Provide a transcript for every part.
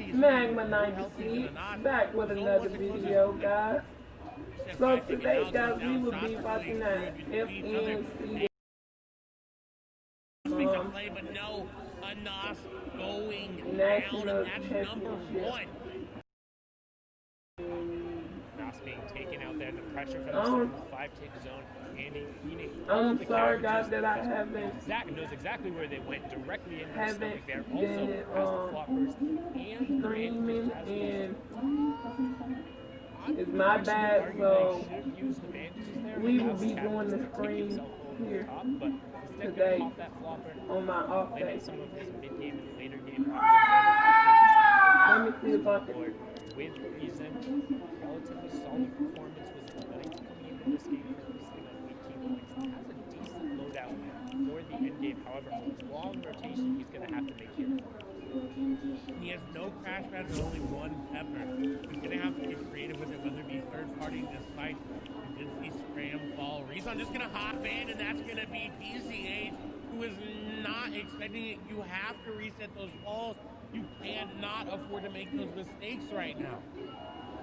Magma 96 back with another video, guys. So today, guys, we will be watching that FNC National Championship. Being taken out there, the pressure from the 5-kick zone. Andy eating I'm sorry, guys, that I haven't. Zach knows exactly where they went, directly in their stomach there. Also, has the floppers and streaming, and it's my bad, so we will be doing the screen here today on my off day. Some of his mid-game and later game let me see if I can. With reason, relatively solid performance was nice coming into this game for sitting on 18 points. Has a decent loadout for the end game. However, long rotation he's going to have to make here. He has no crash pads and only one pepper. He's going to have to get creative with it, whether it be third party despite we did see Scram fall. Rezon just going to hop in, and that's going to be PCH, who is not expecting it. You have to reset those walls. You cannot afford to make those mistakes right now.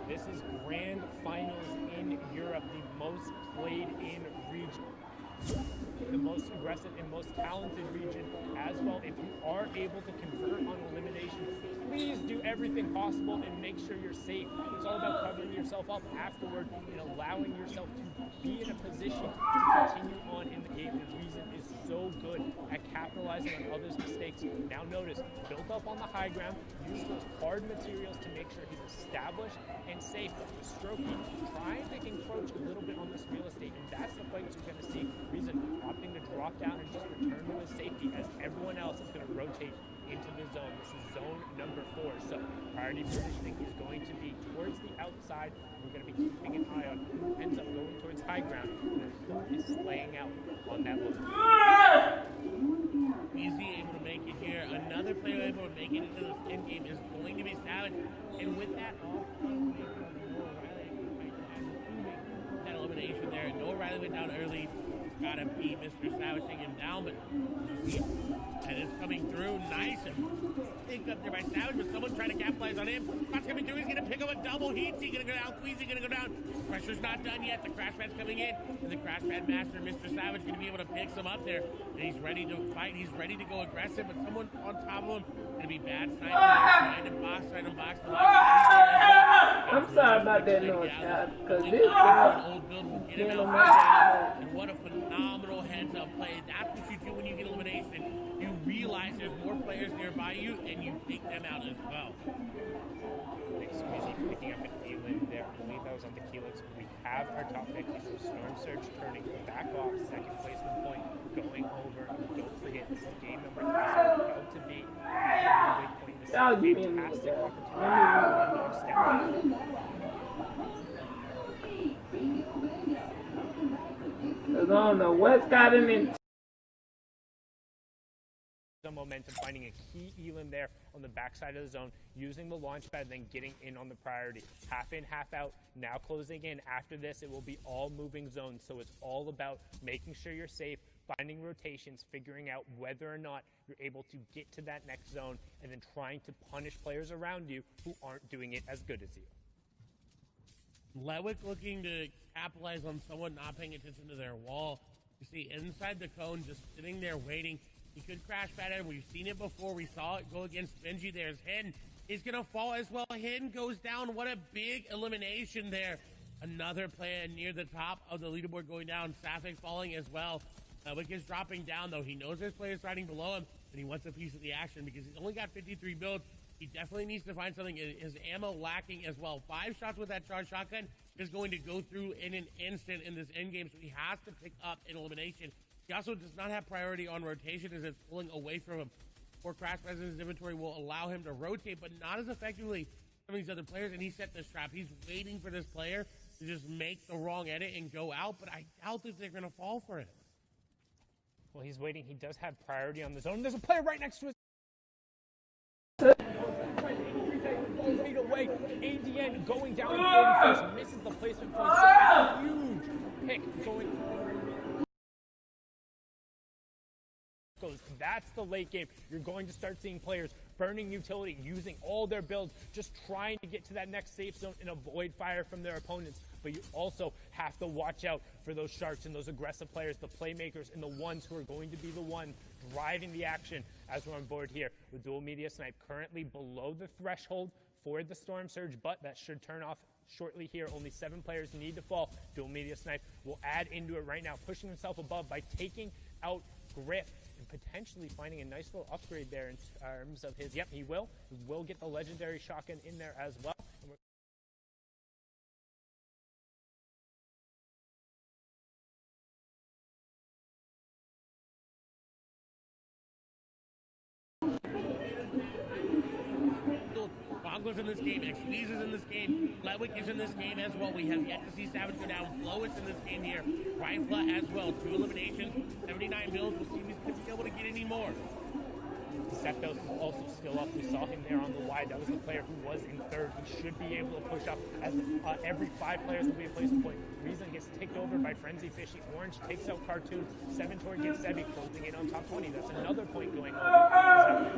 This is Grand Finals in Europe, the most played in region, the most aggressive and most talented region as well. If you are able to convert on elimination, please do everything possible and make sure you're safe. It's all about covering yourself up afterward and allowing yourself to be in a position to continue on in the game. The reason is so good at capitalizing on others' mistakes. Now notice, built up on the high ground, use those hard materials to make sure he's established and safe. Strokey trying to encroach a little bit on this real estate, and that's the fight you're going to see. Reason opting to drop down and just return to his safety as everyone else is going to rotate into the zone. This is zone number 4, so priority positioning is going to be towards the outside. We're going to be keeping an eye on who ends up going towards high ground and who is slaying out on that load. Easy able to make it here. Another player able to make it into this end game is going to be Savage. And with that that elimination there, no Riley went down early. Gotta be Mr. Savage taking him down, but and it's coming through nice and picked up there by Savage, but someone trying to capitalize on him. Shots coming through, he's gonna pick up a double heat. He's gonna go down, Queasy gonna go down. Pressure's not done yet. The crash pad's coming in, and the crash pad master, Mr. Savage, gonna be able to pick some up there. And he's ready to fight, he's ready to go aggressive, but someone on top of him gonna be bad sniping there, trying to box the box. I'm sorry about that noise, guys, because this guy old build will get him out. And what a phenomenal heads-up play. That's what you do when you get elimination. You realize there's more players nearby you, and you take them out as well. Squeezy picking up an A-Lin there. I believe that was on the Helix. We have our top pick. So Storm Surge turning back off. Second placement point going over. Don't forget, this is game number 3. So about to be a big point. This is a fantastic opportunity. Because I don't know what's got him in. Some momentum, finding a key elim there on the backside of the zone, using the launch pad, then getting in on the priority. Half in, half out, now closing in. After this, it will be all moving zones, so it's all about making sure you're safe, finding rotations, figuring out whether or not you're able to get to that next zone, and then trying to punish players around you who aren't doing it as good as you. Lewick looking to capitalize on someone not paying attention to their wall. You see inside the cone, just sitting there waiting. He could crash pad it. We've seen it before. We saw it go against Benji. There's Hidden. He's going to fall as well. Hidden goes down. What a big elimination there. Another player near the top of the leaderboard going down. Safik falling as well. Lewick is dropping down, though. He knows there's players riding below him, and he wants a piece of the action because he's only got 53 builds. He definitely needs to find something. His ammo lacking as well. 5 shots with that charged shotgun is going to go through in an instant in this end game, so he has to pick up an elimination. He also does not have priority on rotation as it's pulling away from him. Or crash pads in his inventory will allow him to rotate, but not as effectively as some of these other players, and he set this trap. He's waiting for this player to just make the wrong edit and go out, but I doubt if they're going to fall for it. Well, he's waiting. He does have priority on the zone. There's a player right next to his. Feet away. ADN going down in 41st, misses the placement point. So a huge pick going. That's the late game. You're going to start seeing players burning utility, using all their builds, just trying to get to that next safe zone and avoid fire from their opponents. But you also have to watch out for those sharks and those aggressive players, the playmakers, and the ones who are going to be the one driving the action as we're on board here with Dual Media Snipe currently below the threshold for the Storm Surge, but that should turn off shortly here. Only 7 players need to fall. Dual Media Snipe will add into it right now, pushing himself above by taking out Griff and potentially finding a nice little upgrade there in terms of his, yep, he will get the legendary shotgun in there as well. Bongo's in this game, XP's is in this game, Ledwick is in this game as well. We have yet to see Savage go down. Flo is in this game here. Rifla as well. 2 eliminations, 79 builds. We'll see if he's going to be able to get any more. Deceptos is also still up. We saw him there on the wide. That was the player who was in third. He should be able to push up as every 5 players will be a placement point. Reason gets ticked over by Frenzy Fishy. Orange takes out Cartoon. 7 toward gets Sebi, closing in on top 20. That's another point going over.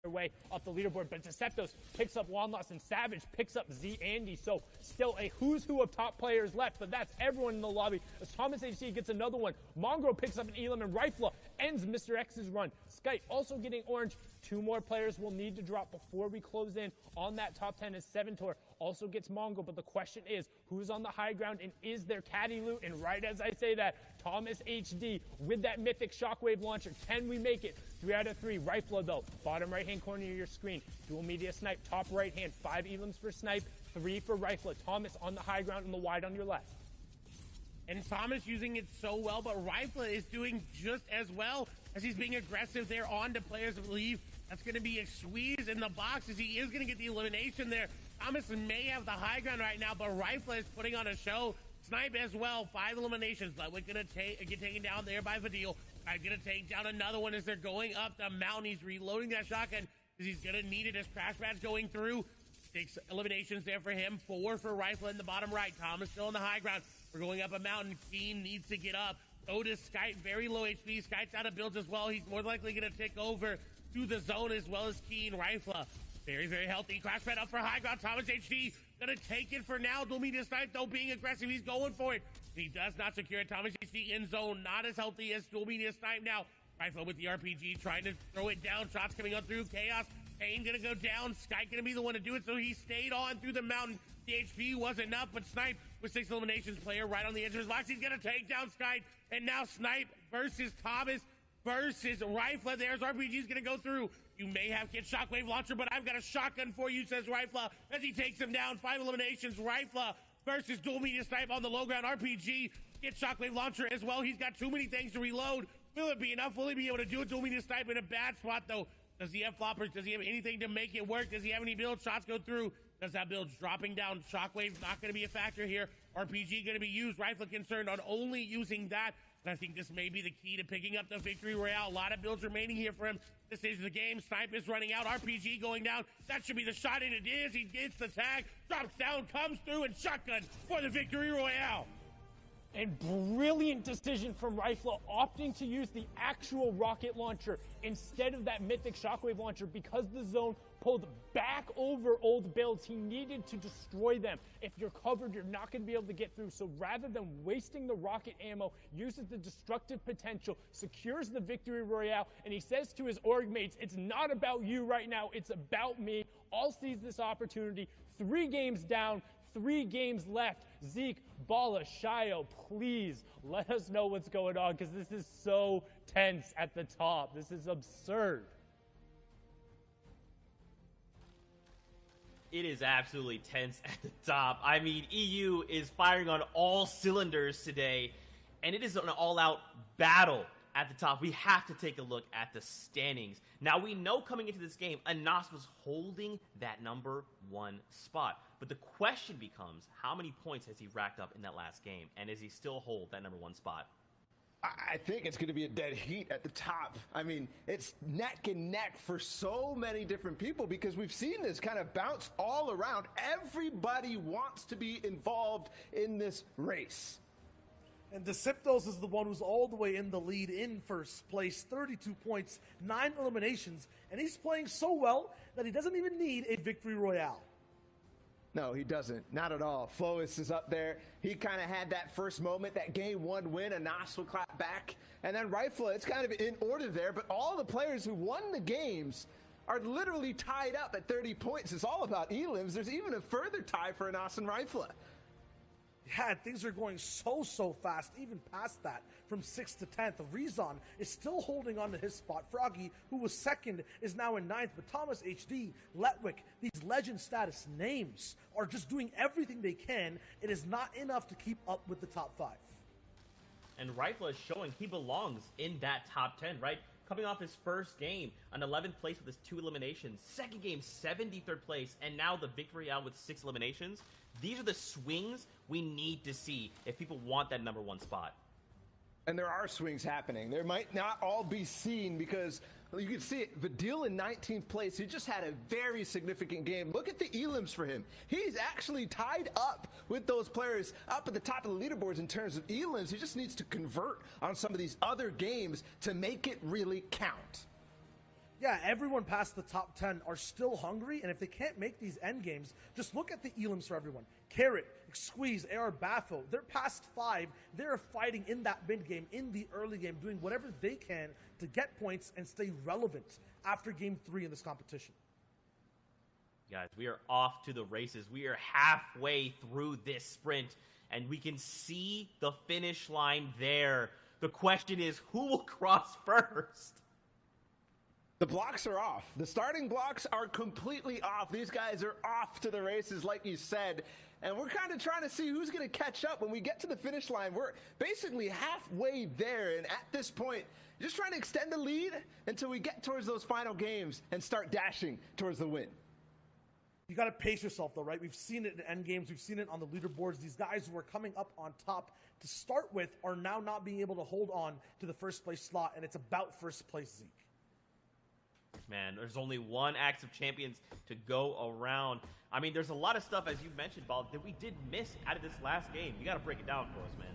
Way up the leaderboard, but Deceptos picks up Wanloss and Savage picks up Z Andy. So still a who's who of top players left, but that's everyone in the lobby as Thomas HC gets another one. Mongrel picks up an Elam, and Rifla ends Mr. X's run. Skype also getting orange. 2 more players will need to drop before we close in on that top 10 as 7tour also gets Mongrel, but the question is who's on the high ground and is there caddy loot? And right as I say that, Thomas HD with that mythic shockwave launcher. Can we make it? 3 out of 3. Rifla though, bottom right hand corner of your screen. Dual Media Snipe, top right hand. 5 Elams for Snipe, 3 for Rifla. Thomas on the high ground and the wide on your left. And Thomas using it so well, but Rifla is doing just as well as he's being aggressive there on to players of leave. That's going to be a squeeze in the box as he is going to get the elimination there. Thomas may have the high ground right now, but Rifla is putting on a show. Snipe as well, 5 eliminations. Ludwig going to get taken down there by Vadil. I'm going to take down another one as they're going up the mountain. He's reloading that shotgun because he's going to need it as Crash Bad's going through. 6 eliminations there for him, 4 for Rifla in the bottom right. Thomas still on the high ground. We're going up a mountain. Keen needs to get up. Otis, Skype, very low HP. Skype's out of builds as well. He's more likely going to take over to the zone as well as Keen. Rifla, very, very healthy. Crash Pad up for high ground. Thomas HD going to take it for now. Dual Media Snipe, though, being aggressive. He's going for it. He does not secure it. Thomas HD in zone. Not as healthy as Dual Media Snipe now. Rifla with the RPG trying to throw it down. Shots coming up through. Chaos. Payne going to go down. Sky going to be the one to do it, so he stayed on through the mountain. The HP wasn't enough, but Snipe with 6 eliminations, player right on the edge of his box. He's going to take down Sky, and now Snipe versus Thomas versus Rifla. There's RPG's going to go through. You may have Kid Shockwave Launcher, but I've got a shotgun for you, says Rifla, as he takes him down. 5 eliminations. Rifla versus Dual Media Snipe on the low ground. RPG, Kid Shockwave Launcher as well. He's got too many things to reload. Will it be enough? Will he be able to do it? Dual Media Snipe in a bad spot, though. Does he have floppers? Does he have anything to make it work? Does he have any builds? Shots go through. Does that build dropping down? Shockwave's not going to be a factor here. RPG going to be used. Rifla concerned on only using that. And I think this may be the key to picking up the victory royale. A lot of builds remaining here for him. This is the game. Snipe is running out. RPG going down. That should be the shot, and it is. He gets the tag, drops down, comes through, and shotgun for the victory royale. And brilliant decision from Rifla, opting to use the actual rocket launcher instead of that mythic shockwave launcher because the zone pulled back over old builds. He needed to destroy them. If you're covered, you're not going to be able to get through. So rather than wasting the rocket ammo, uses the destructive potential, secures the victory royale, and he says to his org mates, it's not about you right now, it's about me. All seize this opportunity. 3 games down, 3 games left. Zeke, Bala, Shio, please let us know what's going on because this is so tense at the top. This is absurd. It is absolutely tense at the top. I mean, EU is firing on all cylinders today, and it is an all-out battle at the top. We have to take a look at the standings. Now, we know coming into this game, Anas was holding that number 1 spot. But the question becomes, how many points has he racked up in that last game? And does he still hold that number 1 spot? I think it's going to be a dead heat at the top. I mean, it's neck and neck for so many different people because we've seen this kind of bounce all around. Everybody wants to be involved in this race. And Deceptos is the one who's all the way in the lead in first place, 32 points, 9 eliminations, and he's playing so well that he doesn't even need a victory royale. No, he doesn't. Not at all. Flois is up there. He kind of had that first moment, that game 1 win. Anas will clap back. And then Rifle, it's kind of in order there. But all the players who won the games are literally tied up at 30 points. It's all about elims. There's even a further tie for Anas and Rifle. Yeah, things are going so fast, even past that, from 6th to 10th. Rezon is still holding on to his spot. Froggy, who was 2nd, is now in 9th. But Thomas HD, Letwick, these legend status names are just doing everything they can. It is not enough to keep up with the top 5. And Rifle is showing he belongs in that top 10, right? Coming off his first game, an 11th place with his 2 eliminations. Second game, 73rd place, and now the victory out with 6 eliminations. These are the swings we need to see if people want that number 1 spot. And there are swings happening. There might not all be seen because you can see it. Vidil in 19th place. He just had a very significant game. Look at the elims for him. He's actually tied up with those players up at the top of the leaderboards in terms of elims. He just needs to convert on some of these other games to make it really count. Yeah, everyone past the top 10 are still hungry, and if they can't make these end games, just look at the elims for everyone. Carrot, Squeeze, AR Baffo, they're past 5. They're fighting in that mid game, in the early game, doing whatever they can to get points and stay relevant after game 3 in this competition. Guys, we are off to the races. We are halfway through this sprint, and we can see the finish line there. The question is, who will cross first? The blocks are off. The starting blocks are completely off. These guys are off to the races, like you said. And we're kind of trying to see who's going to catch up when we get to the finish line. We're basically halfway there. And at this point, just trying to extend the lead until we get towards those final games and start dashing towards the win. You got to pace yourself, though, right? We've seen it in end games. We've seen it on the leaderboards. These guys who are coming up on top to start with are now not being able to hold on to the first place slot. And it's about first place Zeke. Man, there's only one Axe of Champions to go around. I mean, there's a lot of stuff, as you mentioned, Bob, that we did miss out of this last game. You got to break it down for us, man.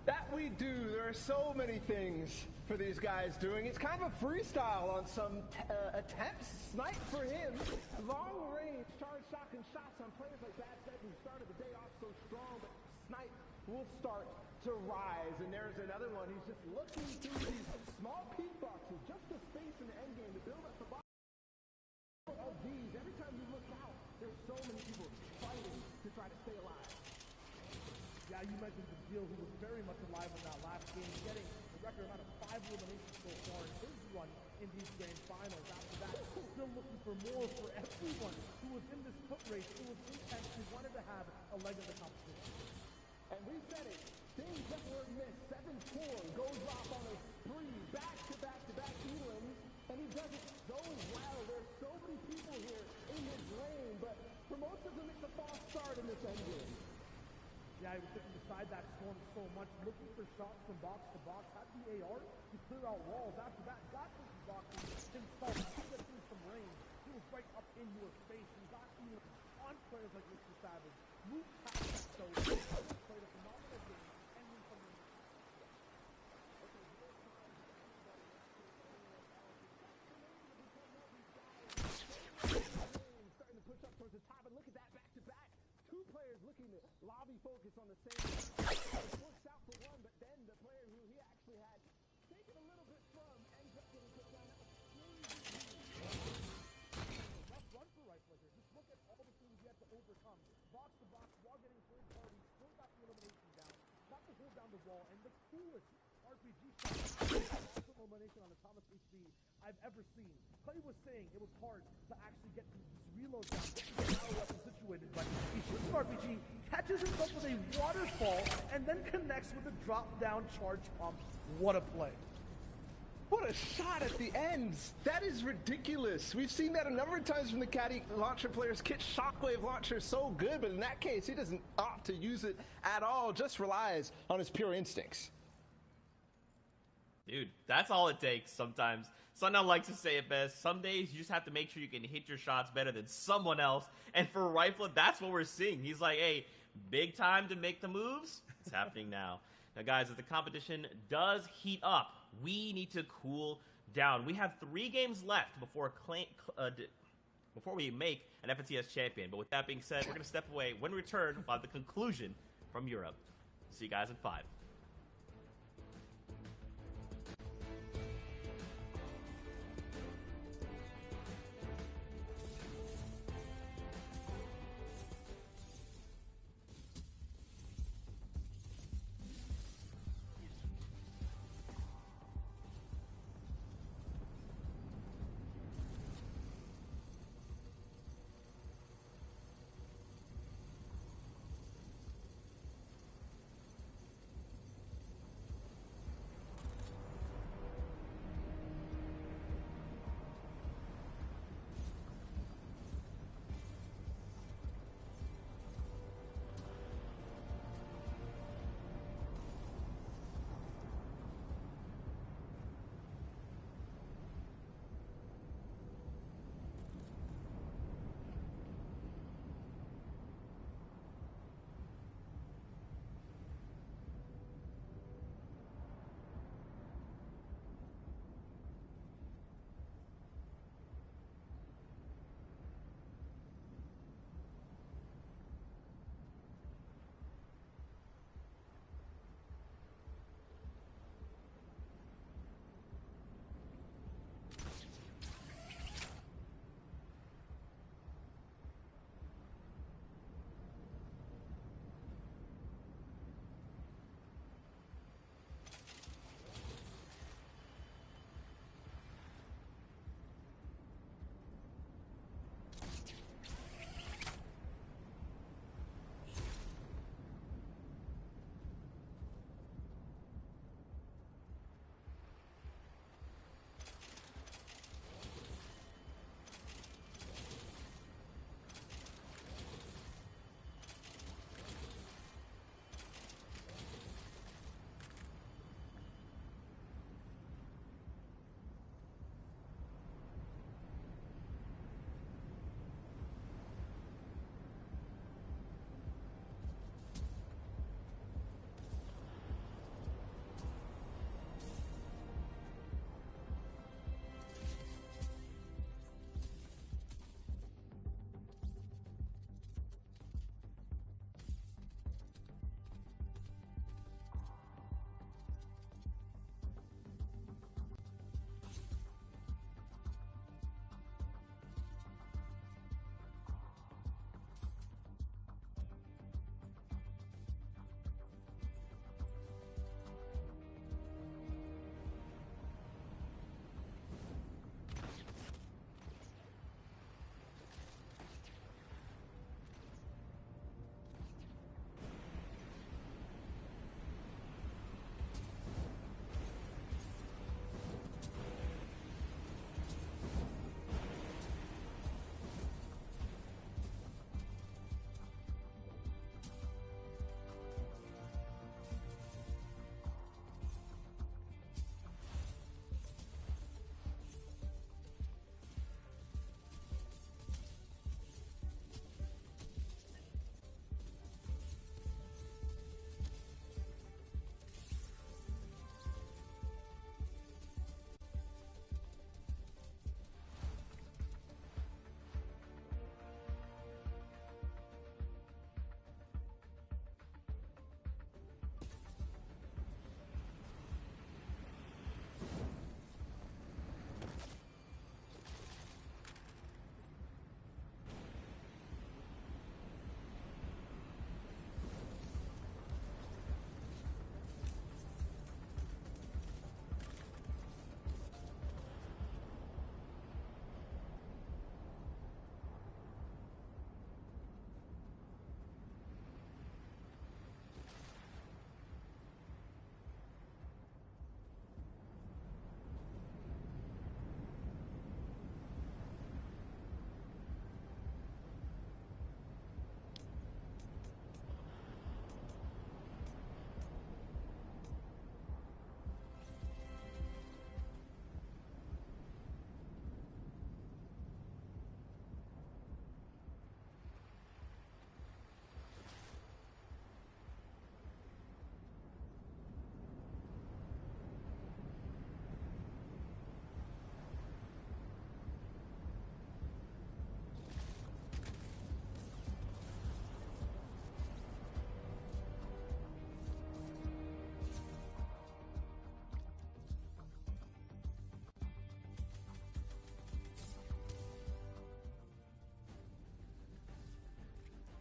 That we do. There are so many things for these guys doing. It's kind of a freestyle on some attempts. Snipe for him. Long range, charge shotgun shots on players like that. Who started the day off so strong, but Snipe will start to rise. And there's another one. He's just looking through these small peak boxes, just the space in the end game to build up the box of these. Every time you look out, there's so many people fighting to try to stay alive. Yeah, you mentioned the deal who was very much alive in that last game, getting a record amount of 5 eliminations so far in his run in these grand finals. After that, still looking for more for everyone who was in this foot race. It was intense. He wanted to have a leg of the competition. And we said it. Things that were missed. 7-4 goes off on a spree. Back-to-back elims. And he does it so well. There's so many people here in his lane. But for most of them, it's a false start in this end game. Yeah, he was sitting beside that storm so much, looking for shots from box to box. Had the AR to clear out walls. After that, got this box himself. He get through some range. He was right up in your face. He got even on players like Mr. Savage. Moved past that though. Played a phenomenal game. Ending from the starting to push up towards the top, and look at that back-to-back. 2 players looking to lobby focus on the same. It works out for one, but then the player who he actually had taken a little bit from ends up getting put down. That was rough run for Rifle here. Just look at all the things he had to overcome. Box to box while getting third party. Still got the elimination down. Got to hold down the wall. And the coolest RPG shot awesome elimination on the Thomas HD I've ever seen. Clay was saying it was hard to actually get these reloads down, get the power weapon situated, but he shoots an RPG, catches himself with a waterfall, and then connects with a drop-down charge pump. What a play. What a shot at the end. That is ridiculous. We've seen that a number of times from the Caddy launcher players. Kit Shockwave launcher so good, but in that case, he doesn't opt to use it at all, just relies on his pure instincts. Dude, that's all it takes sometimes. Sundown likes to say it best. Some days you just have to make sure you can hit your shots better than someone else. And for Rifle, that's what we're seeing. He's like, hey, big time to make the moves. It's happening now. Now, guys, as the competition does heat up, we need to cool down. We have 3 games left before we make an FNCS champion. But with that being said, we're going to step away when we return by the conclusion from Europe. See you guys in 5.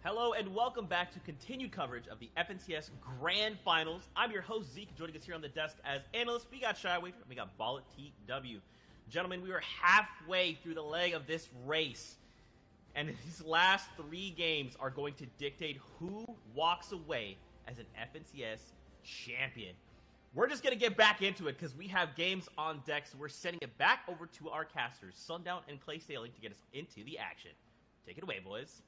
Hello and welcome back to continued coverage of the FNCS Grand Finals. I'm your host, Zeke. Joining us here on the desk as analysts, we got Shyway and we got Ball at TW. Gentlemen, we are halfway through the leg of this race. And these last 3 games are going to dictate who walks away as an FNCS champion. We're just going to get back into it because we have games on deck, so we're sending it back over to our casters, Sundown and Clay Sailing, to get us into the action. Take it away, boys.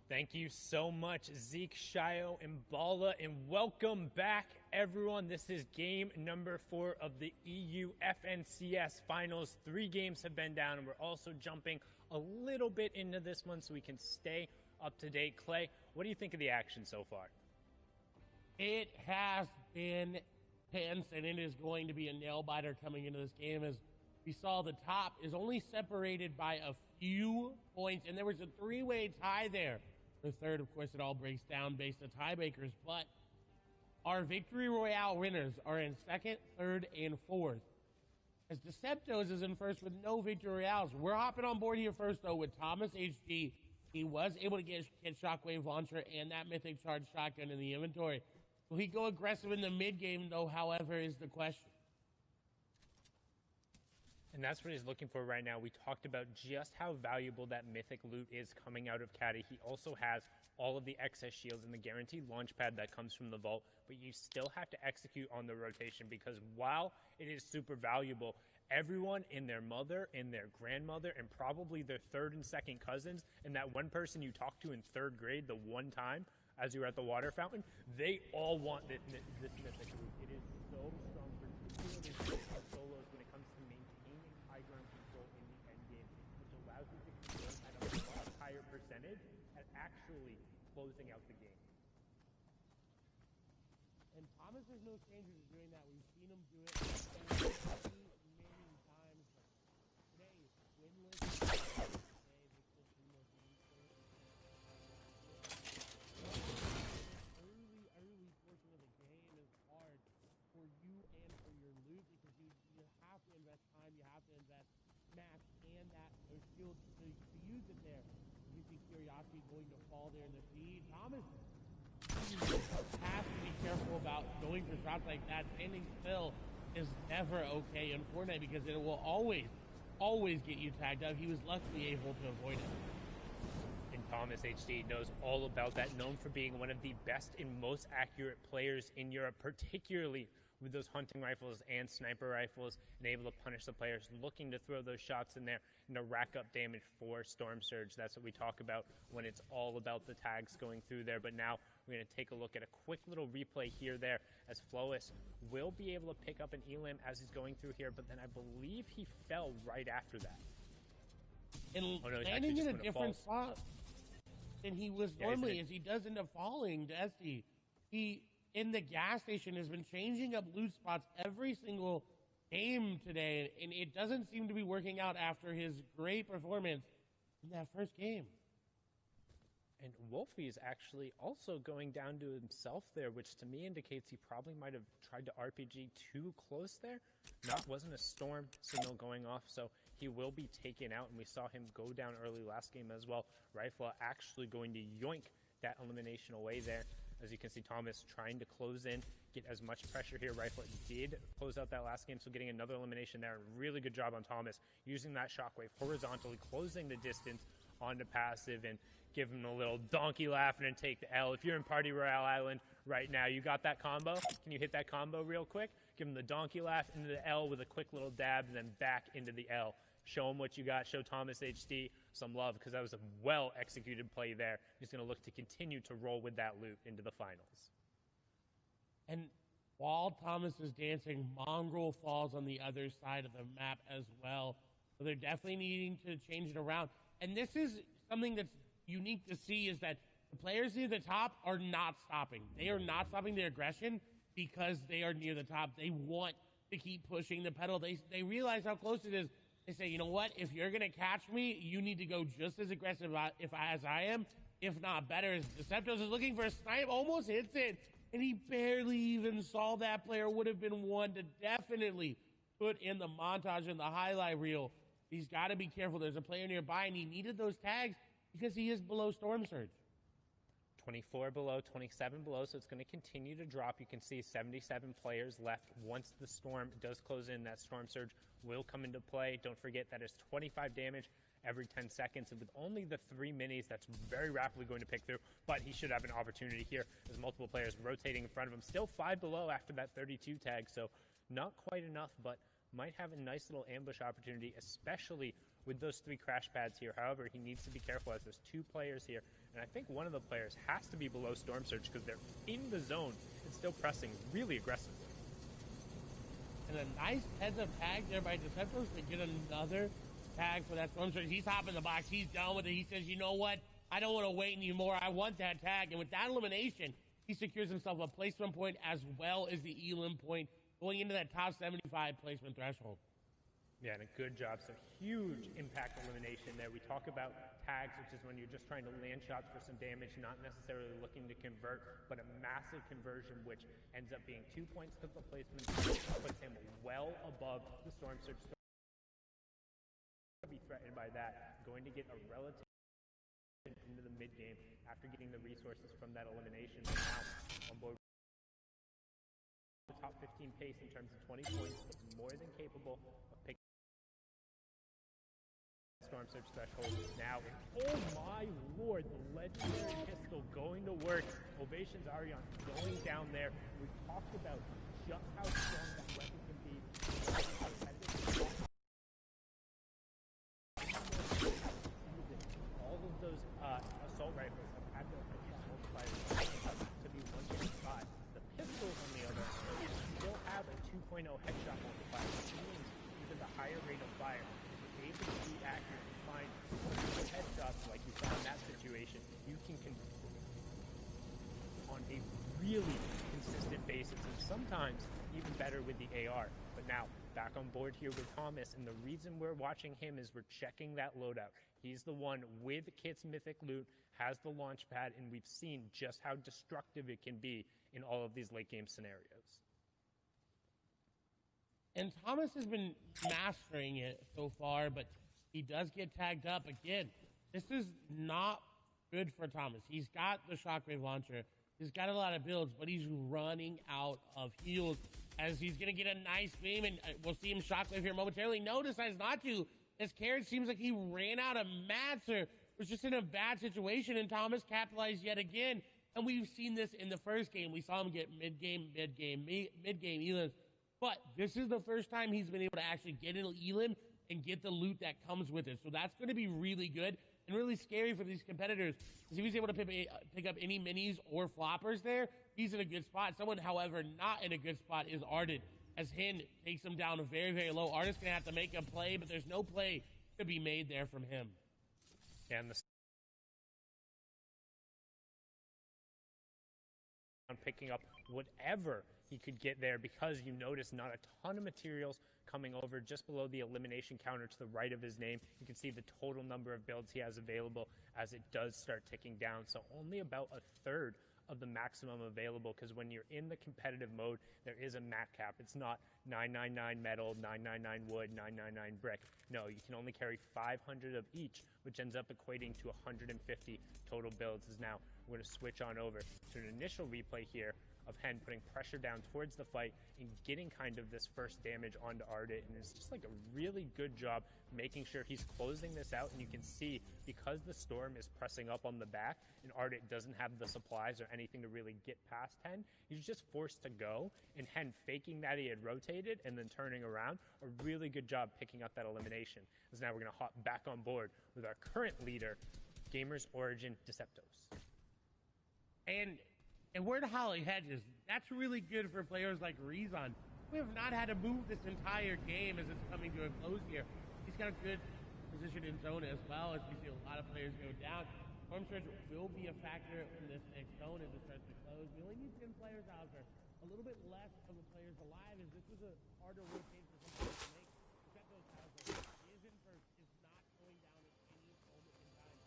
Thank you so much, Zeke, Shio, and Bala, and welcome back, everyone. This is game number 4 of the EU FNCS Finals. 3 games have been down, and we're also jumping a little bit into this one so we can stay up to date. Clay, what do you think of the action so far? It has been tense, and it is going to be a nail-biter coming into this game. As we saw, the top is only separated by a few points, and there was a 3-way tie there. The third, of course, it all breaks down based on tiebreakers, but our Victory Royale winners are in 2nd, 3rd, and 4th. As Deceptos is in 1st with no Victory Royales. We're hopping on board here first, though, with Thomas HD. He was able to get Shockwave Launcher and that Mythic Charge Shotgun in the inventory. Will he go aggressive in the mid-game, though, however, is the question. And that's what he's looking for right now. We talked about just how valuable that mythic loot is coming out of Caddy. He also has all of the excess shields and the guaranteed launch pad that comes from the vault, but you still have to execute on the rotation because while it is super valuable, everyone and their mother and their grandmother and probably their 3rd and 2nd cousins and that one person you talked to in 3rd grade the one time as you were at the water fountain, they all want this mythic loot. It is so strong, particularly for solos when it comes to maintaining high ground control in the end game, which allows you to convert at a much higher percentage at actually closing out the game. And Thomas is no stranger to doing that. We've seen him do it many times. Today, winless. Early portion of the game is hard for you and for your loot because you have to invest time, you have to invest smash and that shield to use it there. You see Curiosity going to fall there in the feed. Thomas has to be careful about going for shots like that. Standing still is never okay in Fortnite because it will always get you tagged up. He was luckily able to avoid it. And Thomas HD knows all about that, known for being one of the best and most accurate players in Europe, particularly with those hunting rifles and sniper rifles, and able to punish the players looking to throw those shots in there and to rack up damage for Storm Surge. That's what we talk about when it's all about the tags going through there. But now we're going to take a look at a quick little replay here there as Flois will be able to pick up an elim as he's going through here, but then I believe he fell right after that. And landing in a different spot than he was normally, as he does end up falling to SD. He, in the gas station, has been changing up loot spots every single game today, and it doesn't seem to be working out after his great performance in that first game. And Wolfie is actually also going down to himself there, which to me indicates he probably might have tried to RPG too close there. Wasn't a storm signal going off, so he will be taken out, and we saw him go down early last game as well. Rifle actually going to yoink that elimination away there. As you can see, Thomas trying to close in, get as much pressure here. Rifle did close out that last game, so getting another elimination there. Really good job on Thomas, using that shockwave horizontally, closing the distance onto passive, and give him a little donkey laughing and take the L. If you're in Party Royale Island right now, you got that combo? Can you hit that combo real quick? Give him the donkey laugh into the L with a quick little dab, and then back into the L. Show him what you got. Show Thomas HD some love, because that was a well-executed play there. He's going to look to continue to roll with that loot into the finals. And while Thomas is dancing, Mongrel falls on the other side of the map as well. So they're definitely needing to change it around. And this is something that's unique to see, is that the players near the top are not stopping. They are not stopping their aggression because they are near the top. They want to keep pushing the pedal. They realize how close it is. They say, you know what? If you're going to catch me, you need to go just as aggressive as I am, if not better. Deceptos is looking for a snipe, almost hits it, and he barely even saw that player. Would have been one to definitely put in the montage and the highlight reel He's got to be careful. There's a player nearby, and he needed those tags because he is below Storm Surge. 24 below, 27 below, so it's going to continue to drop. You can see 77 players left. Once the storm does close in, that Storm Surge will come into play. Don't forget that is 25 damage every 10 seconds, and with only the 3 minis, that's very rapidly going to pick through, but he should have an opportunity here as multiple players rotating in front of him. Still 5 below after that 32 tag, so not quite enough, but might have a nice little ambush opportunity, especially with those 3 crash pads here. However, he needs to be careful as there's 2 players here, and I think one of the players has to be below Storm Surge because they're in the zone and still pressing really aggressively. And a nice heads-up tag there by Deceptos to get another tag for that Storm Surge. He's hopping the box. He's done with it. He says, you know what? I don't want to wait anymore. I want that tag. And with that elimination, he secures himself a placement point as well as the elim point going into that top 75 placement threshold. Yeah, and a good job. So huge impact elimination there. We talk about tags, which is when you're just trying to land shots for some damage, not necessarily looking to convert, but a massive conversion, which ends up being 2 points to the placement, puts him well above the Storm Surge. Be threatened by that, going to get a relative into the mid game after getting the resources from that elimination. Now on board the top 15 pace in terms of 20 points, but more than capable of picking Storm Surge threshold now. Oh my lord, the legendary pistol going to work. Ovations Arion going down there. We talked about just how strong that weapon can be. All of those assault rifles have had their headshot multipliers to be 1.5. The pistols, on the other hand, still have a 2.0 headshot multiplier, which means even the higher rate of fire, if you're able to be accurate and find headshots like you saw in that situation, you can on a really consistent basis, and sometimes even better with the AR. But now, back on board here with Thomas, and the reason we're watching him is we're checking that loadout. He's the one with Kit's Mythic Loot, has the launch pad, and we've seen just how destructive it can be in all of these late game scenarios. And Thomas has been mastering it so far, but he does get tagged up again. This is not good for Thomas. He's got the Shockwave launcher. He's got a lot of builds, but he's running out of heals as he's going to get a nice beam, and we'll see him Shockwave here momentarily. No, decides not to. As Carrot seems like he ran out of mats or was just in a bad situation, and Thomas capitalized yet again. And we've seen this in the first game. We saw him get mid-game elims. But this is the first time he's been able to actually get an elim and get the loot that comes with it. So that's going to be really good and really scary for these competitors. Because if he's able to pick up any minis or floppers there, he's in a good spot. Someone, however, not in a good spot is Ardent, as Hin takes him down very, very low. Ardent's going to have to make a play, but there's no play to be made there from him. And picking up whatever he could get there, because you notice not a ton of materials coming over just below the elimination counter to the right of his name. You can see the total number of builds he has available as it does start ticking down. So only about a third of the maximum available, because when you're in the competitive mode, there is a mat cap. It's not 999 metal, 999 wood, 999 brick. No, you can only carry 500 of each, which ends up equating to 150 total builds. Is now we're going to switch on over to an initial replay here of Hen putting pressure down towards the fight and getting kind of this first damage onto Ardent, and it's just like a really good job making sure he's closing this out. And you can see, because the storm is pressing up on the back and Ardent doesn't have the supplies or anything to really get past Hen, he's just forced to go, and Hen faking that he had rotated and then turning around, a really good job picking up that elimination. As now we're going to hop back on board with our current leader, Gamers Origin Deceptos. And we're to Holly Hedges. That's really good for players like Rezon, who have not had to move this entire game as it's coming to a close here. He's got a good position in zone as well, as we see a lot of players go down. Storm Surge will be a factor in this next zone as it starts to close. We only need 10 players out there. A little bit less of the players alive, as this was a harder rotation for some players to make. Deceptos, however, isn't first, is not going down at any moment in time.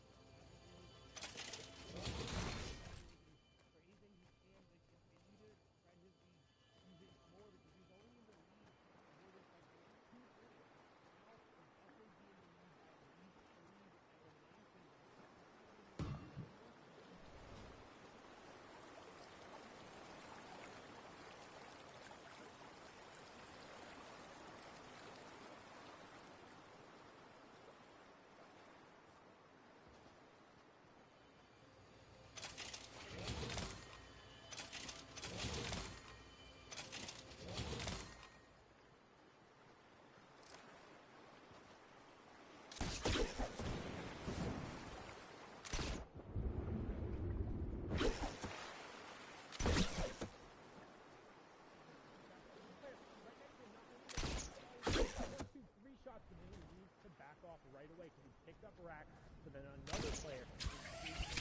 another player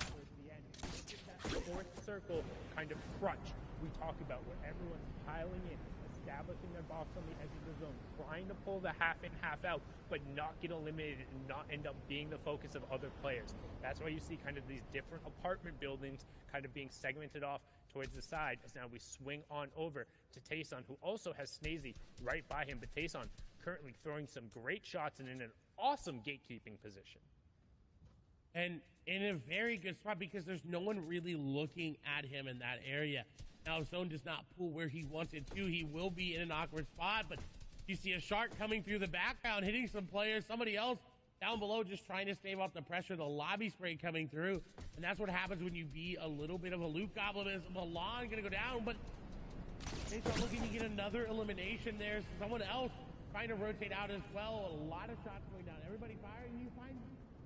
towards the end. It's that fourth circle kind of crunch we talk about where everyone's piling in, establishing their box on the edge of the zone, trying to pull the half in, half out, but not get eliminated and not end up being the focus of other players. That's why you see kind of these different apartment buildings kind of being segmented off towards the side as now we swing on over to Tayson, who also has Snazy right by him, but Tayson currently throwing some great shots and in an awesome gatekeeping position. And in a very good spot because there's no one really looking at him in that area. Now, if Zone does not pull where he wants it to, he will be in an awkward spot, but you see a shark coming through the background, hitting some players, somebody else down below just trying to stave off the pressure, the lobby spray coming through, and that's what happens when you be a little bit of a loot goblin. Is Milan gonna go down, but they start looking to get another elimination there. Someone else trying to rotate out as well. A lot of shots going down. Everybody firing. You find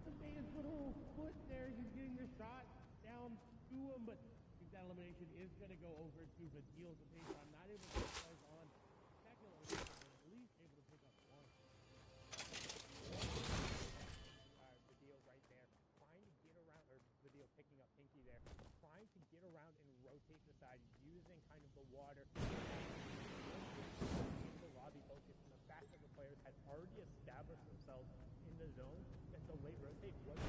the man's little foot there. He's getting the shot down to him, but I think that elimination is going to go over to Vadil's pace. I'm not able to get guys on second elimination, but at least able to pick up one. Vadil right there, trying to get around, or Vadil picking up Pinky there, trying to get around and rotate the side, using kind of the water. The lobby focus and the fact that the players had already established themselves in the zone, and so late rotate wasn't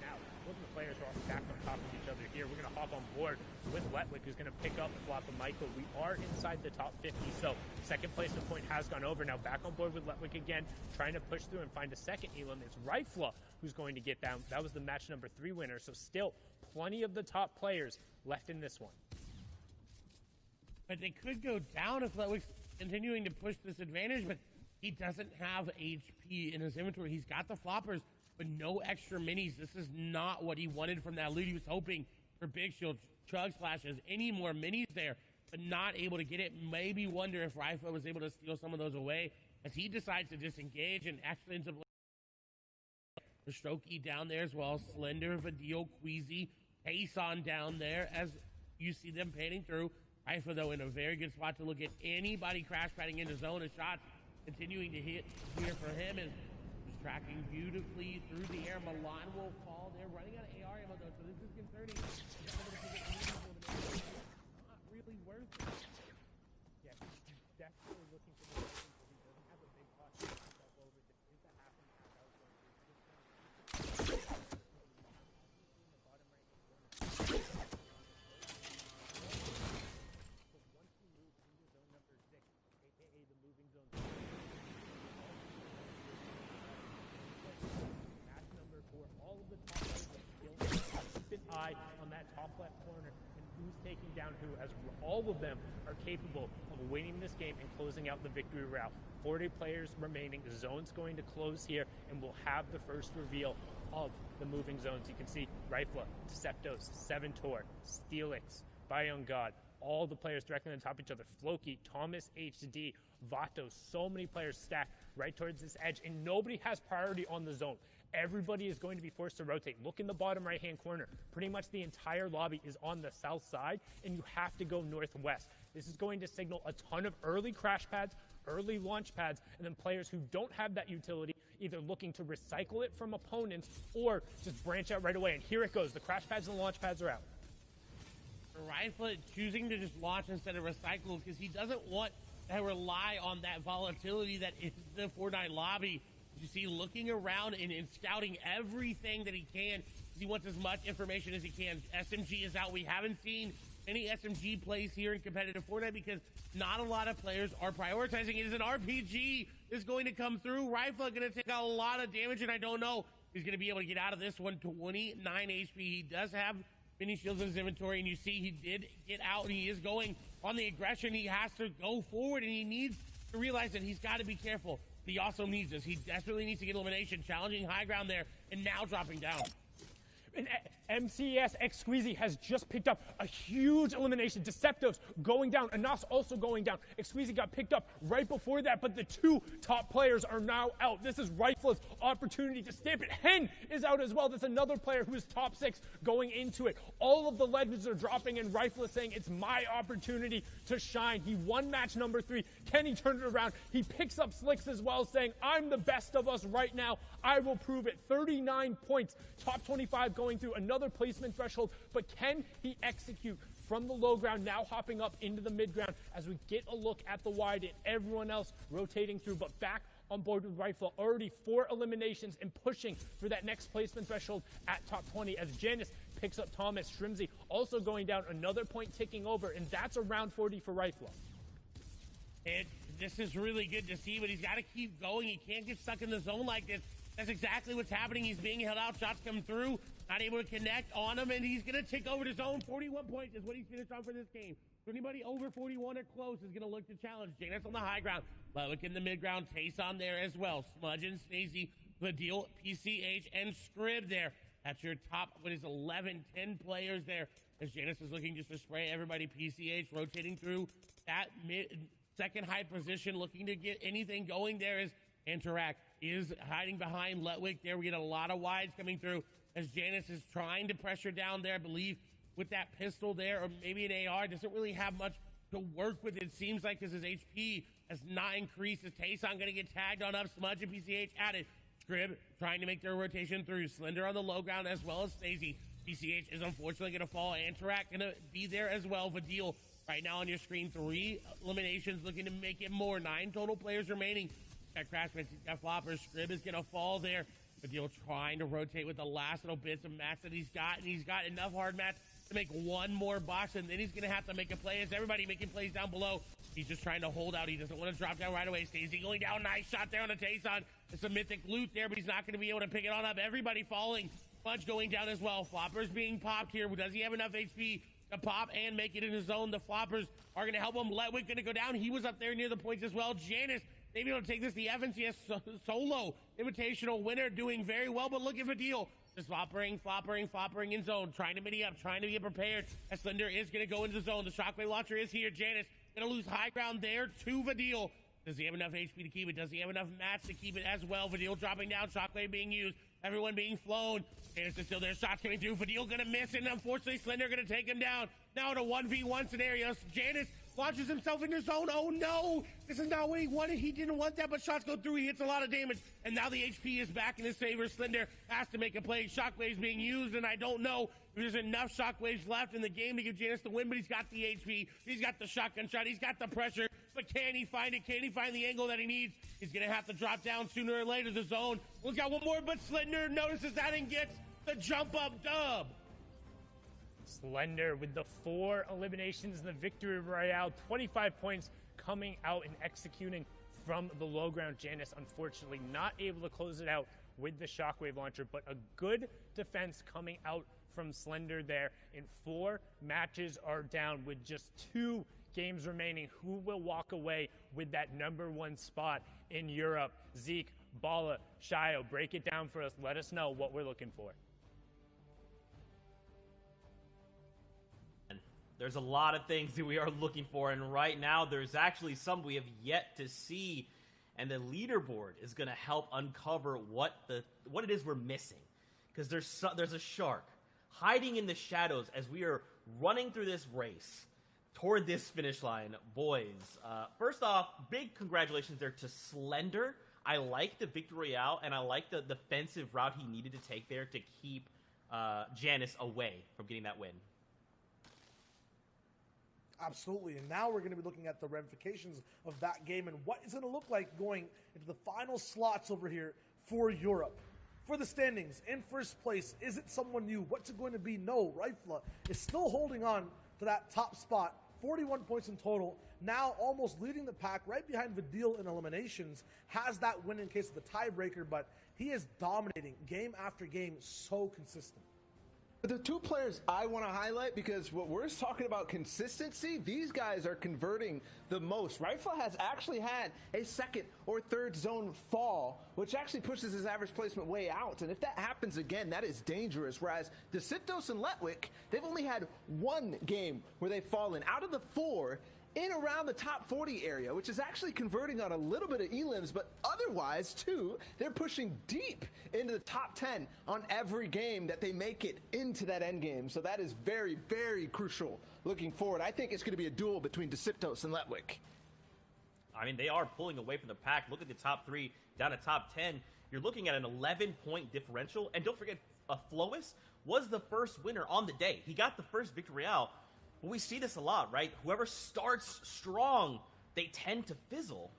now. Look at the players who are stacked on top of each other here. We're going to hop on board with Letwick, who's going to pick up the flop of Michael. We are inside the top 50, so second placement point has gone over. Now back on board with Letwick again, trying to push through and find a second elim. It's Rifla who's going to get down. That was the match number 3 winner, so still plenty of the top players left in this one. But they could go down if Letwick's continuing to push this advantage, but he doesn't have HP in his inventory. He's got the floppers, but no extra minis. This is not what he wanted from that loot. He was hoping for big shields, chug splashes, any more minis there, but not able to get it. Maybe wonder if Rifle was able to steal some of those away as he decides to disengage and actually ends up the Strokey down there as well. Slender, Vadil, Queasy, Tayson down there as you see them panning through. Rifle, though, in a very good spot to look at anybody crash padding into zone and shots continuing to hit here for him is just tracking beautifully through the air. Milan will fall. They're running out of AR ammo, though, so this is concerning. Not really worth it. Yeah, he's definitely looking for the position, but he doesn't have a big cost to himself over. This is the half and half out zone. In the bottom right corner. Once you move into zone number 6, aka the moving zone, match number 4, all of the top players are still keep an eye on that top left corner and who's taking down who, as all of them are capable of winning this game and closing out the victory route. 40 players remaining. The zone's going to close here, and we'll have the first reveal of the moving zones. You can see Rifla, Deceptos, Seventor, Steelix, Bion God, all the players directly on top of each other. Floki, Thomas HD, Vato, so many players stacked right towards this edge, and nobody has priority on the zone. Everybody is going to be forced to rotate. Look in the bottom right-hand corner. Pretty much the entire lobby is on the south side, and you have to go northwest. This is going to signal a ton of early crash pads, early launch pads, and then players who don't have that utility either looking to recycle it from opponents or just branch out right away. And here it goes. The crash pads and the launch pads are out. Rifle choosing to just launch instead of recycle because he doesn't want to rely on that volatility that is the Fortnite lobby. You see, looking around and scouting everything that he can. He wants as much information as he can. SMG is out. We haven't seen any SMG plays here in competitive Fortnite because not a lot of players are prioritizing it. As an RPG is going to come through. Rifle going to take a lot of damage, and I don't know if he's going to be able to get out of this one. 29 HP. He does have mini shields in his inventory, and you see he did get out, and he is going on the aggression. He has to go forward, and he needs to realize that he's got to be careful. He also needs this. He desperately needs to get elimination, challenging high ground there, and now dropping down. And MCS X Squeezy has just picked up a huge elimination. Deceptives going down. Anas also going down. X Squeezy got picked up right before that, but the two top players are now out. This is Rifle's opportunity to stamp it. Hen is out as well. That's another player who is top 6 going into it. All of the legends are dropping, and Rifle is saying it's my opportunity to shine. He won match number 3. Kenny turned it around. He picks up Slicks as well, saying, I'm the best of us right now. I will prove it. 39 points. Top 25 going through another placement threshold. But can he execute from the low ground, now hopping up into the mid ground as we get a look at the wide and everyone else rotating through, but back on board with Rifle. Already 4 eliminations and pushing for that next placement threshold at top 20 as Janice picks up Thomas. Shrimsy also going down, another point ticking over, and that's around 40 for Rifle. This is really good to see, but he's got to keep going. He can't get stuck in the zone like this. That's exactly what's happening. He's being held out. Shots come through. Not able to connect on him, and he's going to take over the zone. 41 points is what he's finished on for this game. So anybody over 41 or close is going to look to challenge. Janus on the high ground. Look in the mid ground. Tayson there as well. Smudge and Stacey. Vadil, PCH, and Scrib there. That's your top, 11, 10 players there. As Janus is looking just to spray everybody. PCH rotating through that second high position, looking to get anything going there as Interact is hiding behind Letwick there. We get a lot of wides coming through as Janus is trying to pressure down there. I believe with that pistol there, or maybe an AR, doesn't really have much to work with, it seems like, because his HP has not increased. Is Tayson going to get tagged on up? Smudge and PCH at it. Scrib trying to make their rotation through. Slender on the low ground as well as Stacey. PCH is unfortunately going to fall. Interact going to be there as well. Vadil right now on your screen. 3 eliminations, looking to make it more. 9 total players remaining. Got Crashman, got Floppers. Scrib is going to fall there. Vadil trying to rotate with the last little bits of mats that he's got, and he's got enough hard mats to make one more box, and then he's going to have to make a play. As everybody making plays down below, he's just trying to hold out. He doesn't want to drop down right away. Stacey going down. Nice shot there on the Tayson. It's a mythic loot there, but he's not going to be able to pick it on up. Everybody falling. Punch going down as well. Floppers being popped here. Does he have enough HP to pop and make it in his zone? The Floppers are going to help him. Letwick going to go down. He was up there near the points as well. Janice maybe able to take this. The Evans, yes, solo invitational winner, doing very well, but looking for deal. Just floppering in zone, trying to mini up, trying to get prepared. As Slender is going to go into the zone. The Shockwave launcher is here. Janice going to lose high ground there to Vadil. Does he have enough HP to keep it? Does he have enough mats to keep it as well? Vadil dropping down, Shockwave being used, everyone being flown. Janice is still there, shots coming through. Vadil going to miss, and unfortunately Slender going to take him down. Now in a 1v1 scenario, Janice launches himself into zone. Oh no, this is not what he wanted. He didn't want that, but shots go through. He hits a lot of damage, and now the HP is back in his favor. Slender has to make a play. Shockwaves being used, and I don't know if there's enough Shockwaves left in the game to give Janus the win, but he's got the HP. He's got the shotgun shot. He's got the pressure, but can he find it? Can he find the angle that he needs? He's going to have to drop down sooner or later. The zone. Look out, one more, but Slender notices that and gets the jump up dub. Slender with the 4 eliminations in the victory royale, 25 points coming out and executing from the low ground. Janice unfortunately not able to close it out with the Shockwave launcher, but a good defense coming out from Slender there. And 4 matches are down with just 2 games remaining. Who will walk away with that #1 spot in Europe? Zeke, Bala, Shio, break it down for us. Let us know what we're looking for. There's a lot of things that we are looking for, and right now there's actually some we have yet to see, and the leaderboard is going to help uncover what it is we're missing, because there's a shark hiding in the shadows as we are running through this race toward this finish line. Boys, first off, big congratulations there to Slender. I like the victory royale, and I like the defensive route he needed to take there to keep Janice away from getting that win. Absolutely, and now we're going to be looking at the ramifications of that game and what it's going to look like going into the final slots over here for Europe. For the standings, in first place, is it someone new? What's it going to be? No, Rifla is still holding on to that top spot, 41 points in total, now almost leading the pack, right behind Vadil in eliminations, has that win in case of the tiebreaker, but he is dominating game after game, so consistent. The two players I want to highlight, because what we're talking about consistency, these guys are converting the most. Rifle has actually had a second or third zone fall, which actually pushes his average placement way out. And if that happens again, that is dangerous. Whereas Desitos and Letwick, they've only had one game where they've fallen out of the 4 in around the top 40 area, which is actually converting on a little bit of elims, but otherwise, too, they're pushing deep into the top 10 on every game that they make it into that end game. So that is very, very crucial looking forward. I think it's going to be a duel between Desitos and Letwick. I mean, they are pulling away from the pack. Look at the top 3 down to top 10. You're looking at an 11-point differential. And don't forget, Flois was the first winner on the day. He got the first victory out. But we see this a lot, right? Whoever starts strong, they tend to fizzle.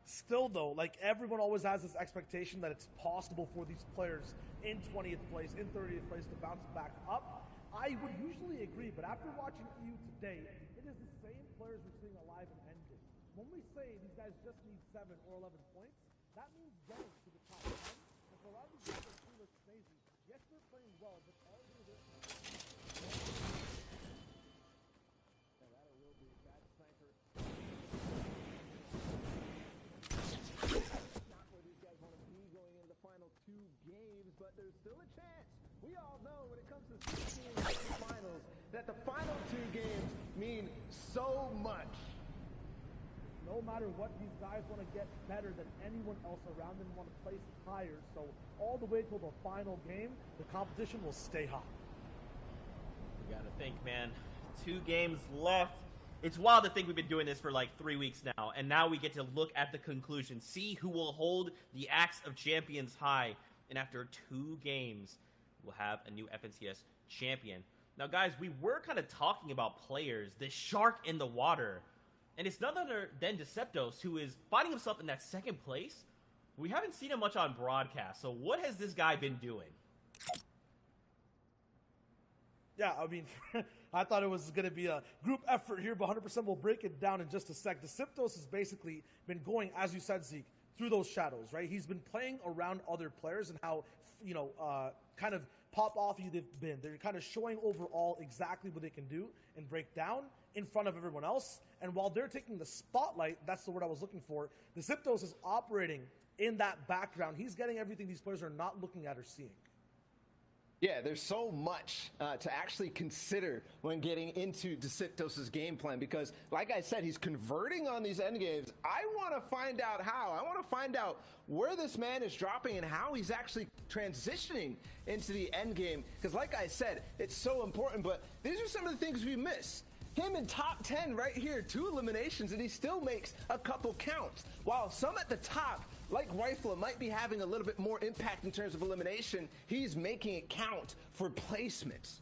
Still, though, like, everyone always has this expectation that it's possible for these players in 20th place, in 30th place to bounce back up. I would usually agree, but after watching EU today, it is the same players we're seeing alive in endgame. When we say these guys just need 7 or 11 points, that means getting to the top 10. And for a lot of these guys that look crazy, yes, they're playing well, but all of their but there's still a chance. We all know when it comes to 16 finals that the final 2 games mean so much. No matter what, these guys want to get better than anyone else around them, want to place higher. So all the way till the final game, the competition will stay hot. You gotta think, man. 2 games left. It's wild to think we've been doing this for like 3 weeks now, and now we get to look at the conclusion, see who will hold the Axe of Champions high. And after 2 games, we'll have a new FNCS champion. Now, guys, we were kind of talking about players, the shark in the water. And it's none other than Deceptos, who is finding himself in that 2nd place. We haven't seen him much on broadcast, so what has this guy been doing? Yeah, I mean, I thought it was going to be a group effort here, but 100% we'll break it down in just a sec. Deceptos has basically been going, as you said, Zeke, through those shadows, right? He's been playing around other players and how, kind of pop off they've been. They're kind of showing overall exactly what they can do and break down in front of everyone else. And while they're taking the spotlight, that's the word I was looking for, Deceptos is operating in that background. He's getting everything these players are not looking at or seeing. Yeah, there's so much to actually consider when getting into Deceptos' game plan because, like I said, he's converting on these end games. I want to find out how. I want to find out where this man is dropping and how he's actually transitioning into the end game because, like I said, it's so important, but these are some of the things we miss. Him in top 10 right here, 2 eliminations, and he still makes a couple counts. While some at the top, like Rifle, might be having a little bit more impact in terms of elimination, he's making it count for placements.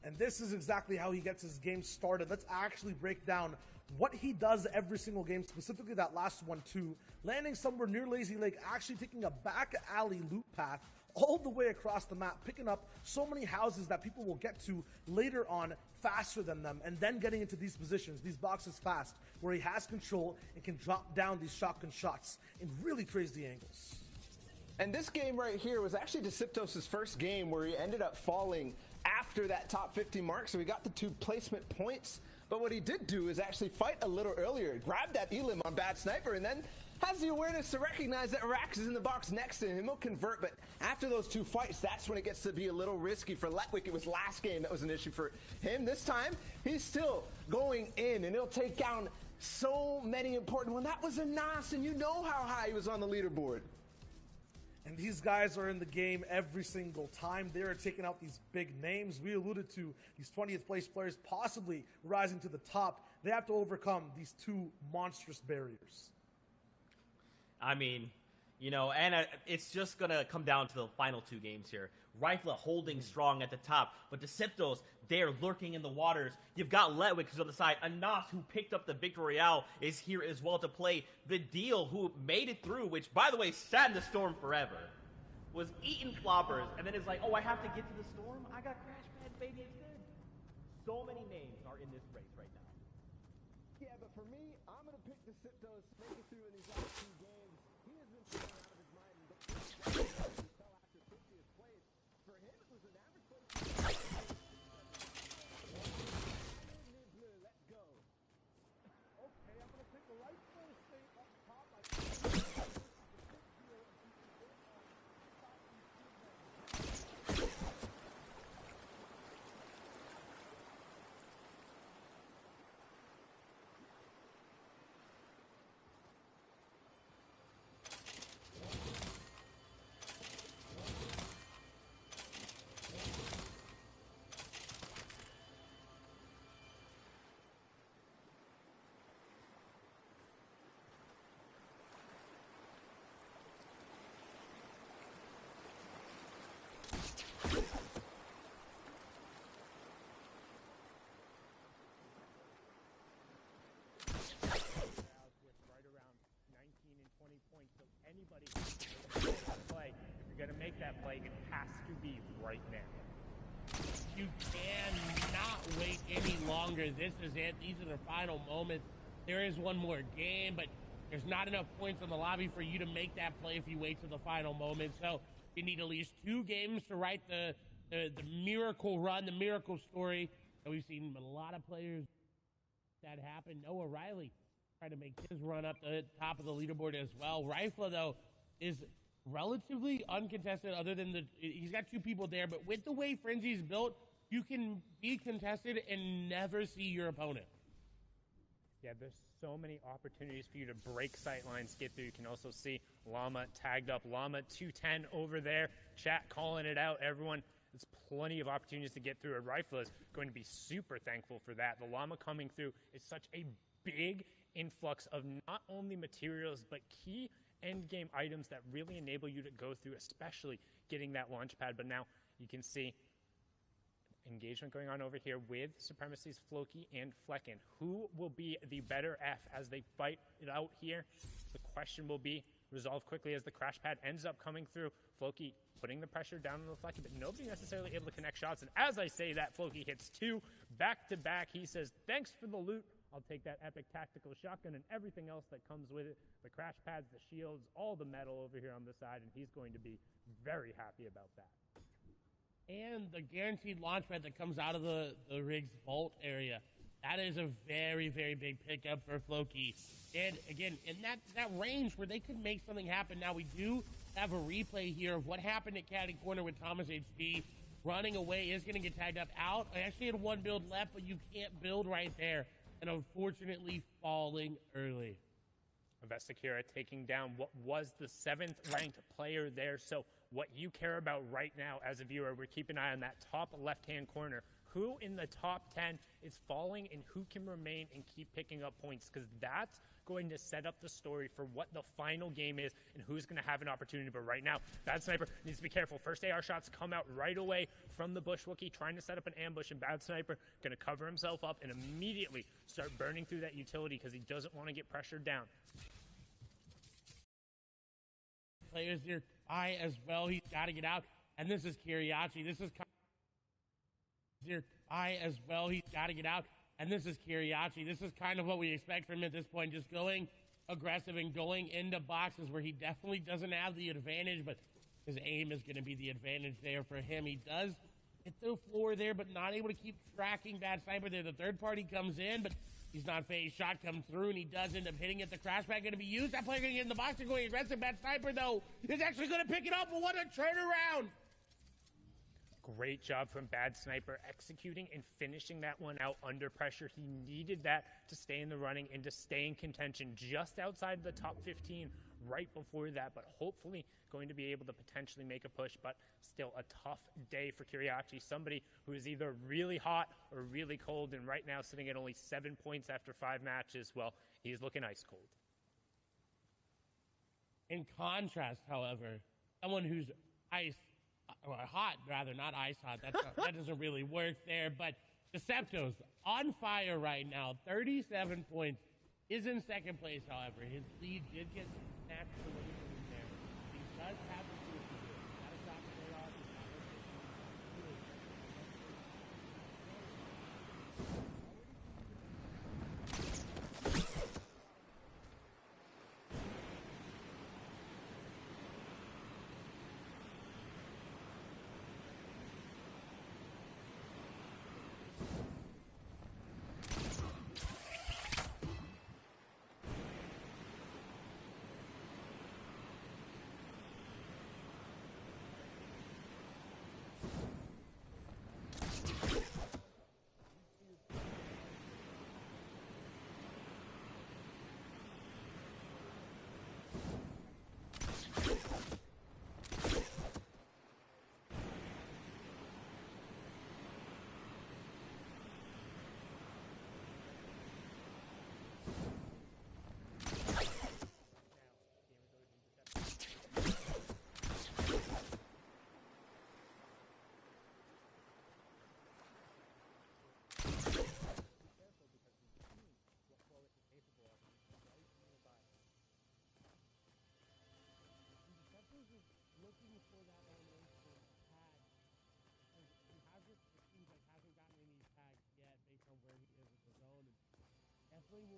And this is exactly how he gets his game started. Let's actually break down what he does every single game, specifically that last one too. Landing somewhere near Lazy Lake, actually taking a back alley loop path all the way across the map, picking up so many houses that people will get to later on faster than them, and then getting into these positions, these boxes fast, where he has control and can drop down these shotgun shots in really crazy angles. And this game right here was actually Deceptos' first game where he ended up falling after that top 50 mark, so he got the 2 placement points. But what he did do is actually fight a little earlier, grab that elim on Bad Sniper, and then has the awareness to recognize that Rax is in the box next to him. He'll convert, but after those 2 fights, that's when it gets to be a little risky for Letwick. It was last game that was an issue for him. This time, he's still going in, and he'll take down so many important ones. That was a Nas, and you know how high he was on the leaderboard. And these guys are in the game every single time. They are taking out these big names. We alluded to these 20th place players possibly rising to the top. They have to overcome these 2 monstrous barriers. I mean, and it's just going to come down to the final 2 games here. Rifle holding strong at the top, but Deceptos, they're lurking in the waters. You've got Letwick, who's on the side. Anas, who picked up the Victory Royale, is here as well to play. The Deal, who made it through, which, by the way, sat in the storm forever, was eating floppers, and then is like, oh, I have to get to the storm? I got Crash Pad, baby, instead. So many names are in this race right now. Yeah, but for me, I'm going to pick Deceptos, make it through in these last 2 games. He has been playing out of his mind, but he fell after 50th place. For him, it was that play, it has to be right now. You cannot wait any longer. This is it. These are the final moments. There is one more game, but there's not enough points on the lobby for you to make that play if you wait till the final moment. So you need at least 2 games to write the miracle run, the miracle story. And we've seen a lot of players that happen. Noah Riley trying to make his run up the top of the leaderboard as well. Rifla, though, is relatively uncontested other than he's got 2 people there, but with the way Frenzy's built, you can be contested and never see your opponent. Yeah, there's so many opportunities for you to break sight lines, get through. You can also see Llama tagged up. Llama 210 over there. Chat calling it out. Everyone, there's plenty of opportunities to get through. And Rifla is going to be super thankful for that. The Llama coming through is such a big influx of not only materials, but key end game items that really enable you to go through, especially getting that launch pad. But now you can see engagement going on over here with Supremacy's Floki and Flecken. Who will be the better F as they fight it out here? The question will be resolved quickly as the crash pad ends up coming through. Floki putting the pressure down on the Flecky, but nobody necessarily able to connect shots. And as I say that, Floki hits 2 back to back. He says, thanks for the loot. I'll take that epic tactical shotgun and everything else that comes with it. The crash pads, the shields, all the metal over here on the side, and he's going to be very happy about that. And the guaranteed launch pad that comes out of the rig's vault area. That is a very, very big pickup for Floki. And again, in that range where they could make something happen. Now we do have a replay here of what happened at Caddy Corner with Thomas HD. Running away is going to get tagged up out. I actually had 1 build left, but you can't build right there. And unfortunately falling early. Vestakira taking down what was the 7th ranked player there. So what you care about right now as a viewer, we're keeping an eye on that top left-hand corner. Who in the top 10 is falling and who can remain and keep picking up points? Because that's going to set up the story for what the final game is and who's going to have an opportunity. But right now, Bad Sniper needs to be careful. First AR shots come out right away from the Bush Wookiee, trying to set up an ambush, and Bad Sniper going to cover himself up and immediately start burning through that utility because he doesn't want to get pressured down. Players near I as well. He's got to get out. And this is Kiriachi. This is near I as well. He's got to get out. And this is Kiriachi. This is kind of what we expect from him at this point. Just going aggressive and going into boxes where he definitely doesn't have the advantage, but his aim is going to be the advantage there for him. He does hit the floor there, but not able to keep tracking Bad Sniper there. The third party comes in, but he's not phased. Shot comes through, and he does end up hitting it. The crash pad going to be used. That player going to get in the box. They're going aggressive. Bad Sniper, though, is actually going to pick it up. But what a turnaround! Great job from Bad Sniper executing and finishing that one out under pressure. He needed that to stay in the running and to stay in contention just outside the top 15 right before that, but hopefully going to be able to potentially make a push. But still a tough day for Kiriachi, somebody who is either really hot or really cold, and right now sitting at only 7 points after 5 matches. Well, he's looking ice cold. In contrast, however, someone who's hot, rather, not ice hot. That doesn't really work there. But Decepto's on fire right now. 37 points. Is in second place, however. His lead did get snatched away from him there. He does have the tools to do it. He's got a shot to play off. He's got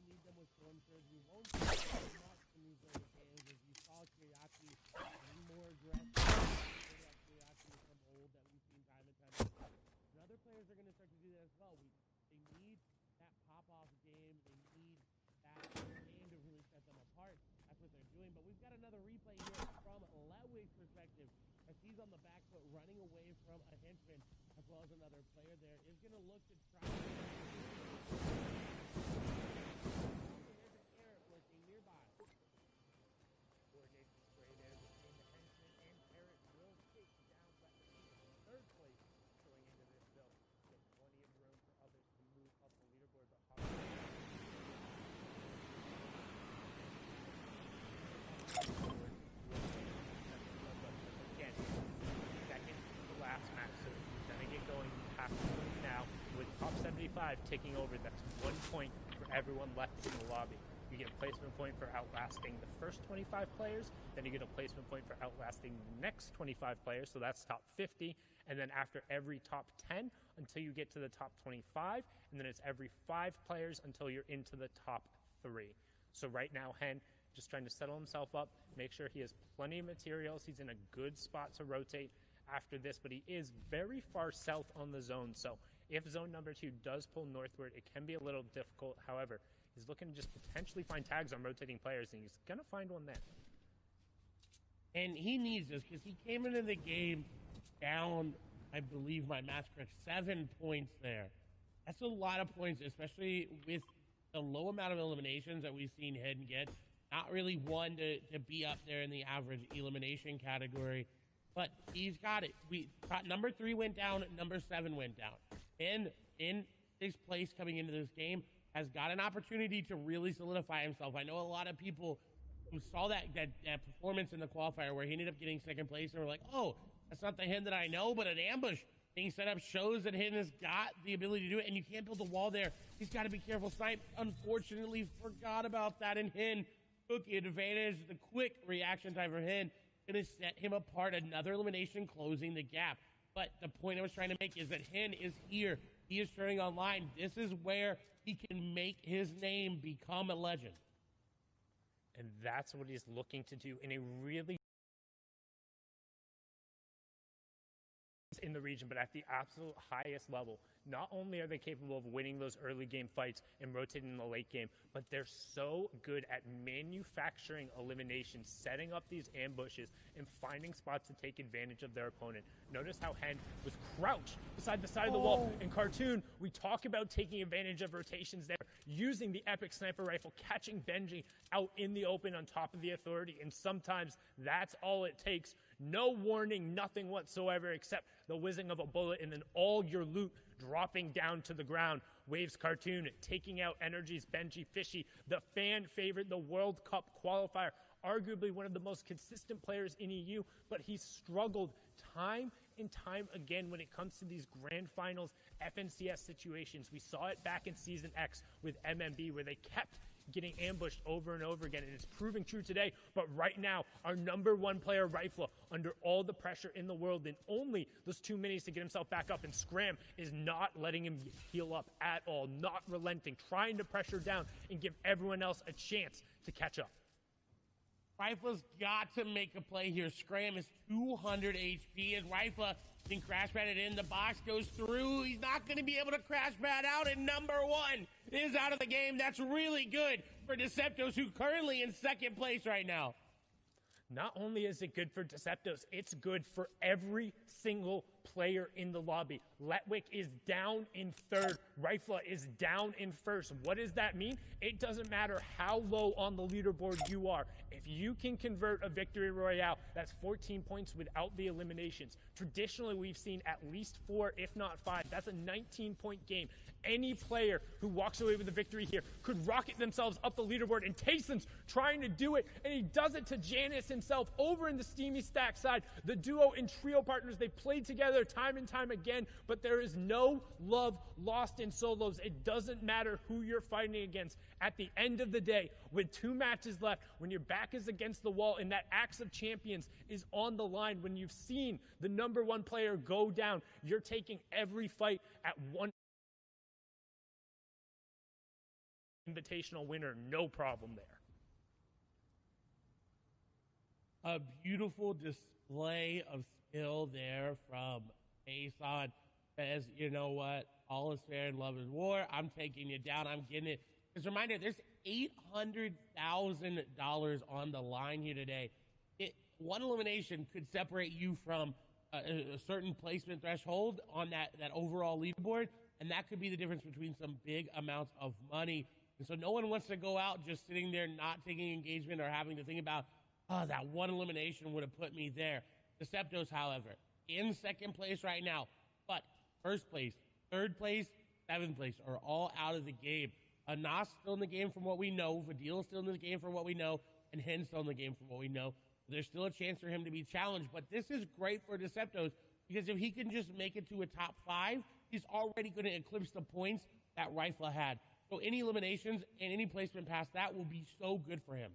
need them with storm surge. We won't see them much in these later games as you saw Kiriaki being more aggressive. That Kiriaki from old that we've seen time and time again. And other players are going to start to do that as well. They need that pop-off game. They need that game to really set them apart. That's what they're doing. But we've got another replay here from Ledwig's perspective as he's on the back foot running away from a henchman as well as another player there. Is going to look to try. There's an error lurking nearby. Coordination spray there between the henchman and Parrot will take down Ledwig in third place going into this build. There's plenty of room for others to move up the leaderboard, but again, second to last match, so if you're going to get going, you have to move now. With top 75 taking over, that's 1 point for everyone left in the lobby. You get a placement point for outlasting the first 25 players, then you get a placement point for outlasting the next 25 players, so that's top 50, and then after every top 10 until you get to the top 25, and then it's every 5 players until you're into the top 3. So right now, Hen just trying to settle himself up, make sure he has plenty of materials, he's in a good spot to rotate after this, but he is very far south on the zone, so if zone number 2 does pull northward, it can be a little difficult. However, he's looking to just potentially find tags on rotating players, and he's going to find one there. And he needs this because he came into the game down, I believe my math's correct, 7 points there. That's a lot of points, especially with the low amount of eliminations that we've seen Hidden get. Not really one to be up there in the average elimination category, but he's got it. Number 3 went down, number 7 went down. And in 6th place coming into this game, has got an opportunity to really solidify himself. I know a lot of people who saw that performance in the qualifier where he ended up getting 2nd place and were like, oh, that's not the Hin that I know, but an ambush being set up shows that Hin has got the ability to do it, and you can't build a wall there. He's got to be careful. Snipe, unfortunately, forgot about that, and Hin took advantage. The quick reaction time for Hin going to set him apart. Another elimination closing the gap. But the point I was trying to make is that Hin is here. He is turning online. This is where he can make his name become a legend. And that's what he's looking to do in a really in the region, but at the absolute highest level. Not only are they capable of winning those early game fights and rotating in the late game, but they're so good at manufacturing eliminations, setting up these ambushes, and finding spots to take advantage of their opponent. Notice how Hen was crouched beside the side of the wall. In Cartoon, we talk about taking advantage of rotations there, using the epic sniper rifle, catching Benji out in the open on top of the Authority, and sometimes that's all it takes. No warning, nothing whatsoever, except the whizzing of a bullet, and then all your loot dropping down to the ground. Waves Cartoon taking out Energy's Benji Fishy, the fan favorite, the World Cup qualifier, arguably one of the most consistent players in EU, but he's struggled time and time again when it comes to these grand finals FNCS situations. We saw it back in Season X with MMB where they kept getting ambushed over and over again, and it's proving true today. But right now, our number 1 player, Rifla, under all the pressure in the world and only those 2 minis to get himself back up, and Scram is not letting him heal up at all, not relenting, trying to pressure down and give everyone else a chance to catch up. Rifla's got to make a play here. Scram is 200 HP, and Rifla can crash pad it in. The box goes through. He's not going to be able to crash pad out, and number 1 is out of the game. That's really good for Deceptos, who currently in 2nd place right now. Not only is it good for Deceptos, it's good for every single player in the lobby. Letwick is down in 3rd. Rifla is down in 1st. What does that mean? It doesn't matter how low on the leaderboard you are. If you can convert a victory royale, that's 14 points without the eliminations. Traditionally, we've seen at least 4, if not 5. That's a 19-point game. Any player who walks away with a victory here could rocket themselves up the leaderboard, and Tayson's trying to do it, and he does it to Janice himself over in the Steamy Stack side. The duo and trio partners, they played together time and time again, but there is no love lost in solos. It doesn't matter who you're fighting against. At the end of the day, with 2 matches left, when your back is against the wall and that Axe of Champions is on the line, when you've seen the number 1 player go down, you're taking every fight at 1 invitational winner, no problem there. A beautiful display of skill there from Ason. Says, you know what? All is fair in love is war. I'm taking you down. I'm getting it. Just a reminder, there's $800,000 on the line here today. One elimination could separate you from a certain placement threshold on that overall leaderboard, and that could be the difference between some big amounts of money. And so no one wants to go out just sitting there not taking engagement or having to think about, oh, that one elimination would have put me there. Deceptos, however, in second place right now, but first place, third place, seventh place are all out of the game. Nas still in the game from what we know, Fadil still in the game from what we know, and Hen still in the game from what we know. There's still a chance for him to be challenged, but this is great for Deceptos because if he can just make it to a top 5, he's already going to eclipse the points that Rifle had. So any eliminations and any placement past that will be so good for him.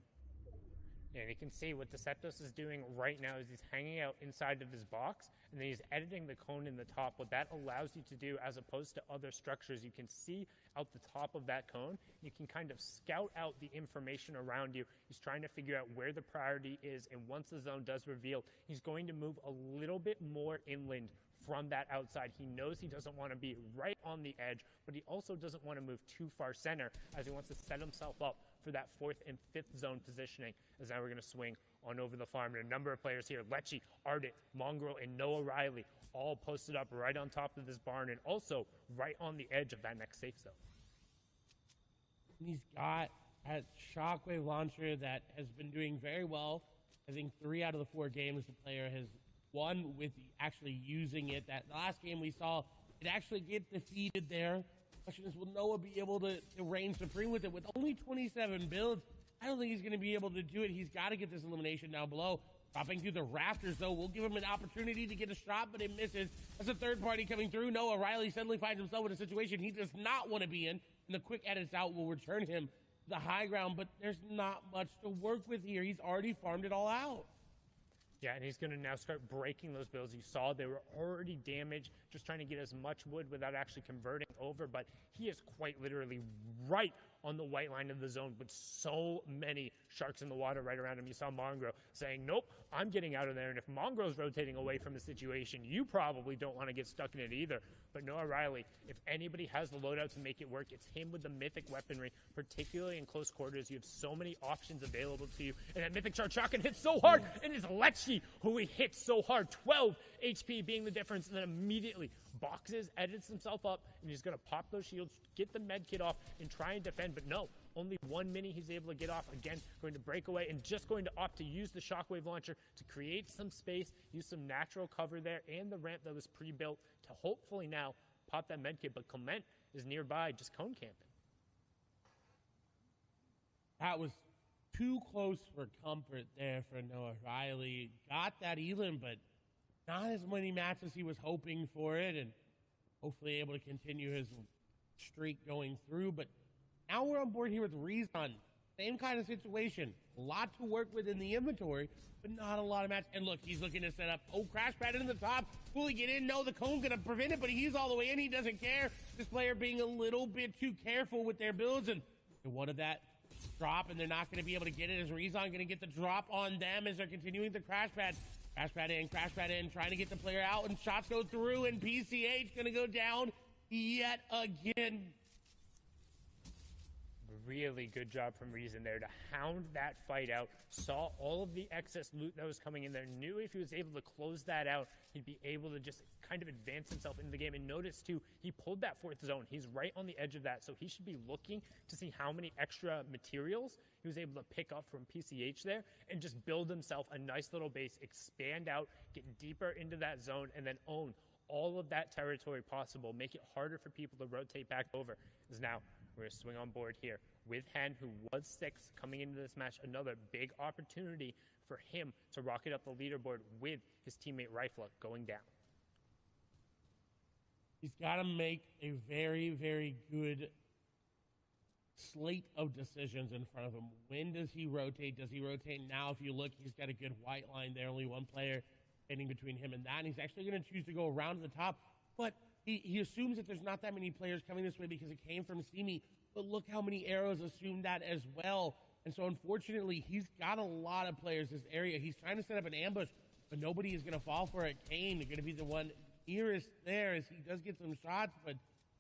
And you can see what Deceptos is doing right now is he's hanging out inside of his box, and then he's editing the cone in the top. What that allows you to do, as opposed to other structures, you can see out the top of that cone. You can kind of scout out the information around you. He's trying to figure out where the priority is, and once the zone does reveal, he's going to move a little bit more inland from that outside. He knows he doesn't want to be right on the edge, but he also doesn't want to move too far center as he wants to set himself up for that 4th and 5th zone positioning. As now we're going to swing on over the farm. And a number of players here, Lecce, Ardit, Mongrel, and Noah Riley, all posted up right on top of this barn and also right on the edge of that next safe zone. He's got a shockwave launcher that has been doing very well. I think 3 out of the 4 games the player has won with actually using it. That last game we saw it actually get defeated there. Question is, will Noah be able to reign supreme with it? With only 27 builds, I don't think he's going to be able to do it. He's got to get this elimination down below. Dropping through the rafters, though, will give him an opportunity to get a shot, but it misses. As a third party coming through, Noah Riley suddenly finds himself in a situation he does not want to be in, and the quick edits out will return him to the high ground, but there's not much to work with here. He's already farmed it all out. Yeah, and he's going to now start breaking those builds. You saw they were already damaged, just trying to get as much wood without actually converting over, but he is quite literally right on the white line of the zone with so many sharks in the water right around him. You saw Mongrel saying, nope, I'm getting out of there, and if Mongrel's rotating away from the situation, you probably don't want to get stuck in it either. But Noah Riley, if anybody has the loadout to make it work, it's him with the mythic weaponry, particularly in close quarters. You have so many options available to you, and that mythic charge shotgun hits so hard, and it's Lecce who he hits so hard, 12 HP being the difference, and then immediately boxes, edits himself up, and he's going to pop those shields, get the med kit off, and try and defend. But no, only 1 mini he's able to get off. Again, going to break away and just going to opt to use the shockwave launcher to create some space, use some natural cover there, and the ramp that was pre-built to hopefully now pop that med kit. But Clement is nearby, just cone camping. That was too close for comfort there for Noah Riley. Got that Elam, but not as many matches he was hoping for it, and hopefully able to continue his streak going through. But now we're on board here with Rezon. Same kind of situation. A lot to work with in the inventory, but not a lot of matches. And look, he's looking to set up. Oh, crash pad in the top. Will he get in? No, the cone's going to prevent it, but he's all the way in. He doesn't care. This player being a little bit too careful with their builds, and they wanted that drop, and they're not going to be able to get it as Rezon going to get the drop on them as they're continuing the crash pad. Crash pad in, trying to get the player out, and shots go through, and PCH going to go down yet again. Really good job from Reason there to hound that fight out, saw all of the excess loot that was coming in there, knew if he was able to close that out, he'd be able to just kind of advance himself into the game. And notice, too, he pulled that 4th zone. He's right on the edge of that, so he should be looking to see how many extra materials he was able to pick up from PCH there and just build himself a nice little base, expand out, get deeper into that zone, and then own all of that territory possible, make it harder for people to rotate back over. As now we're going to swing on board here with Hen, who was 6th coming into this match. Another big opportunity for him to rocket up the leaderboard with his teammate Rifle going down. He's got to make a very, very good slate of decisions in front of him. When does he rotate? Does he rotate now? If you look, he's got a good white line there. Only one player standing between him and that. And he's actually going to choose to go around to the top. But he assumes that there's not that many players coming this way because it came from Steamy. but look how many arrows assumed that as well. And so, unfortunately, he's got a lot of players this area. He's trying to set up an ambush, but nobody is going to fall for it. Kane is going to be the one nearest there as he does get some shots, but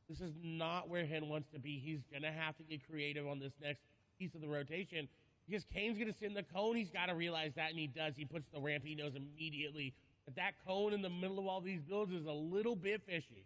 this is not where Hen wants to be. He's going to have to get creative on this next piece of the rotation because Kane's going to sit in the cone. He's got to realize that, and he does. He puts the ramp. He knows immediately that that cone in the middle of all these builds is a little bit fishy.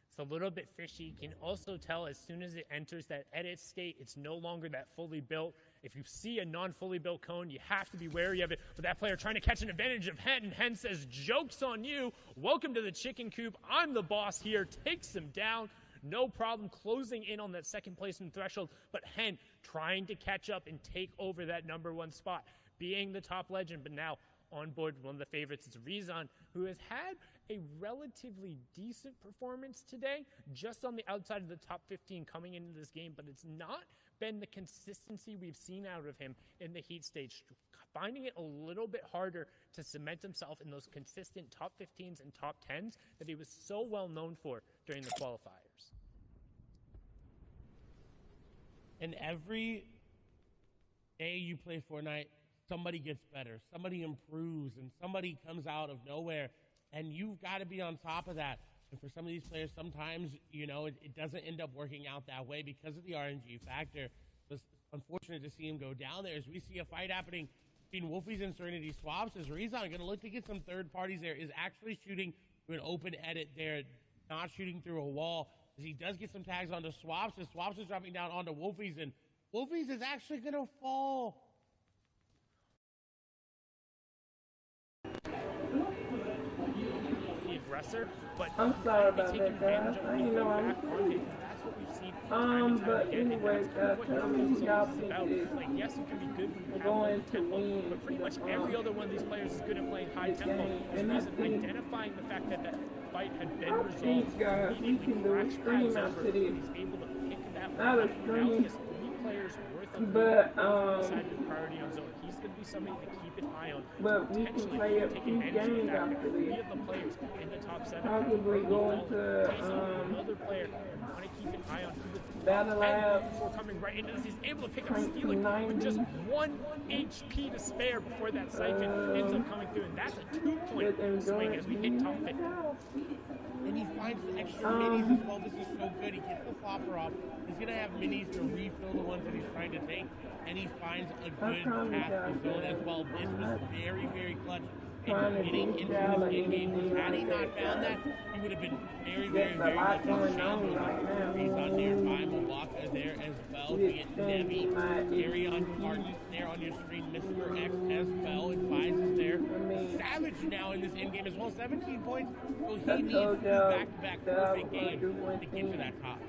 It's a little bit fishy. You can also tell as soon as it enters that edit state, it's no longer that fully built. If you see a non-fully built cone, you have to be wary of it. But that player trying to catch an advantage of Hen, and Hen says, joke's on you. Welcome to the chicken coop. I'm the boss here. Takes him down. No problem closing in on that second placement threshold. But Hen trying to catch up and take over that number one spot. Being the top legend, but now on board one of the favorites is Rezon, who has had a relatively decent performance today, just on the outside of the top 15 coming into this game, but it's not been the consistency we've seen out of him in the heat stage, finding it a little bit harder to cement himself in those consistent top 15s and top 10s that he was so well known for during the qualifiers. And every day you play Fortnite, somebody gets better, somebody improves, and somebody comes out of nowhere, and you've got to be on top of that. And for some of these players, sometimes, you know, it doesn't end up working out that way because of the RNG factor. It's unfortunate to see him go down there as we see a fight happening between Wolfies and Serenity Swaps as Rezon going to look to get some third parties there, is actually shooting through an open edit there, not shooting through a wall, as he does get some tags onto Swaps, as Swaps is dropping down onto Wolfies, and Wolfies is actually going to fall. Aggressor, but I'm sorry about that, guys. I didn't know I was saying. That's what we've seen. But anyway, guys, tell me who y'all think is like, yes, it can be good when you have going to tempo, win. but pretty much every other one of these players is good at playing high tempo. And There's I reason think, identifying the fact that that fight had been I resolved. think, guys, we can do a stream after this. He's able to pick that Not a one up. Now he stream, has 3 players worth of but, inside the priority on zone. He's going to be somebody to keep an eye on. but we can Potentially play a take few advantage of games that. after 3 this. of the players in the top 7. Possibly going to, Another player want to keep an eye on who the Battle Lab, before coming right into this. He's able to pick up Crank Stealing 90. with just 1 HP to spare before that siphon ends up coming through. And that's a 2-point swing as we hit top 50. And he finds the extra minis as well. This is so good. He gets the flopper off. He's going to have minis to refill the ones that he's trying to take. And he finds a good path to zone as well. This was very, very clutch. And getting into this in-game, had he not found that, he would have been very, very, very much in shambles. He's on nearby. Mawaka there as well. We get Nevi, Gary on there on your screen. Mr. X as well. And Fives is there. Savage now in this in-game as well. 17 points. So he needs 2 back-to-back perfect games to get to that top.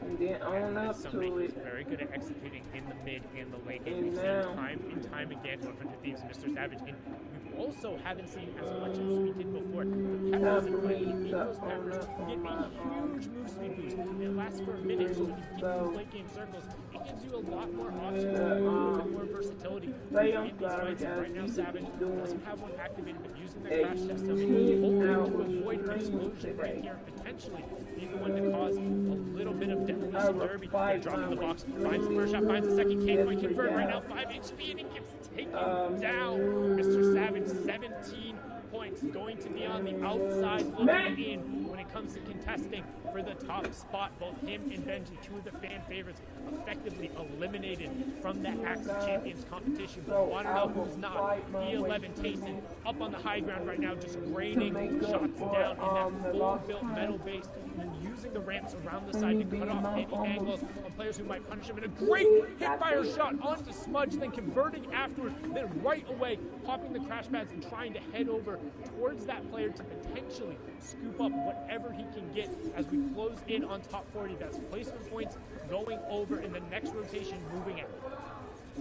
And then on up Somebody to who's it. very good at executing in the mid and the late game. And We've seen now- time and time again 100 Thieves, Mr. Savage. And we also haven't seen as much as we did before. The Peppers and fighting in those Peppers get a huge move speed boost. It lasts for a minute, so when you keep those late game circles, it gives you a lot more options, a little bit more versatility in these fights. And right now, Savage doesn't have one activated, but using the crash system, hoping to avoid an explosion right here and potentially be the one to cause a little bit of demolition derby. They're dropping the box, finds the first shot, finds the second, can't quite convert right now, 5 HP, and he gets taken down. Mr. Savage, 17 points, going to be on the outside looking in when it comes to contesting for the top spot. Both him and Benji, 2 of the fan favorites, effectively eliminated from that Axe of Champions competition. But want to know who's not? E11 Tayson up on the high ground right now, just raining shots down in that full built metal base and using the ramps around the side to cut off any angles on players who might punish him. And a great hip-fire shot onto Smudge, then converting afterward, then right away popping the crash pads and trying to head over towards that player to potentially scoop up whatever he can get as we close in on top 40. That's placement points going over in the next rotation, moving out.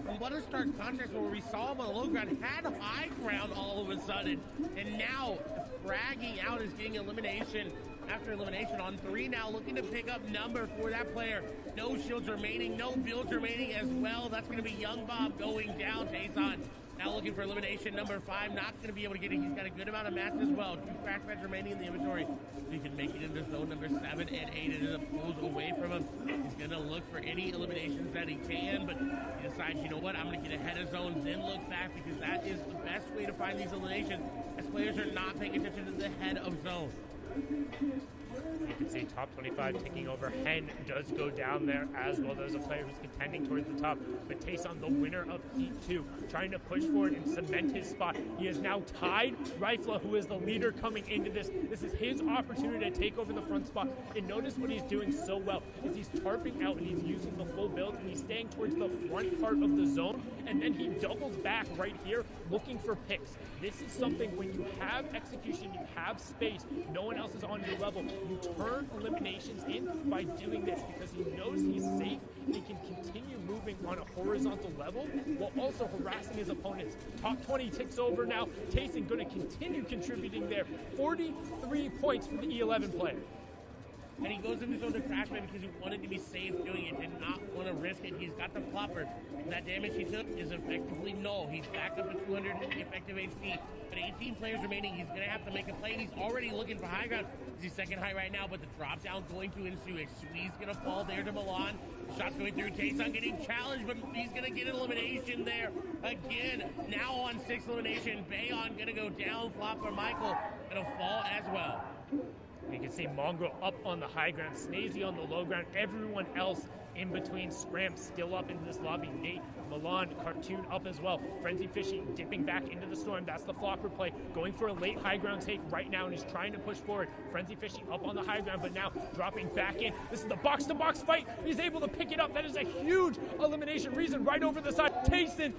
And what a stark contrast where we saw him on the low ground, had high ground all of a sudden, and now fragging out is getting elimination after elimination on 3 now, looking to pick up number for that player. No shields remaining, no builds remaining as well. That's going to be Young Bob going down. Tayson Now looking for elimination number 5. Not going to be able to get it. He's got a good amount of mats as well. 2 crash pads remaining in the inventory. He can make it into zone number 7 and 8. It is pulls away from him. He's going to look for any eliminations that he can, but he decides, you know what, I'm going to get ahead of zone, then look back, because that is the best way to find these eliminations, as players are not paying attention to the head of zone. You can see top 25 ticking over. Hen does go down there as well. There's a player who's contending towards the top. But Tayson, the winner of Heat 2, trying to push forward and cement his spot. He is now tied Rifla, who is the leader coming into this. This is his opportunity to take over the front spot. And notice what he's doing so well is he's tarping out and he's using the full build and he's staying towards the front part of the zone. And then he doubles back right here looking for picks. This is something when you have execution, you have space, no one else is on your level, you turn eliminations in by doing this because he knows he's safe and he can continue moving on a horizontal level while also harassing his opponents. Top 20 ticks over now. Tayson going to continue contributing there. 43 points for the E11 player. And he goes into zone to crash man because he wanted to be safe doing it, did not want to risk it. He's got the flopper. That damage he took is effectively null. He's back up to 200 effective HP, but 18 players remaining. He's going to have to make a play. He's already looking for high ground. He's second high right now, but the drop down going to ensue. A squeeze going to fall there to Milan. Shots going through. Tayson getting challenged, but he's going to get an elimination there. Again, now on 6th elimination. Bayon going to go down. Flopper Michael going to fall as well. You can see Mongrel up on the high ground, Snazy on the low ground, everyone else in between. Scram still up into this lobby. Nate, Milan, Cartoon up as well. Frenzy Fishy dipping back into the storm. That's the flopper play. Going for a late high ground take right now and he's trying to push forward. Frenzy Fishy up on the high ground, but now dropping back in. This is the box-to-box fight. He's able to pick it up. That is a huge elimination reason right over the side. Tayson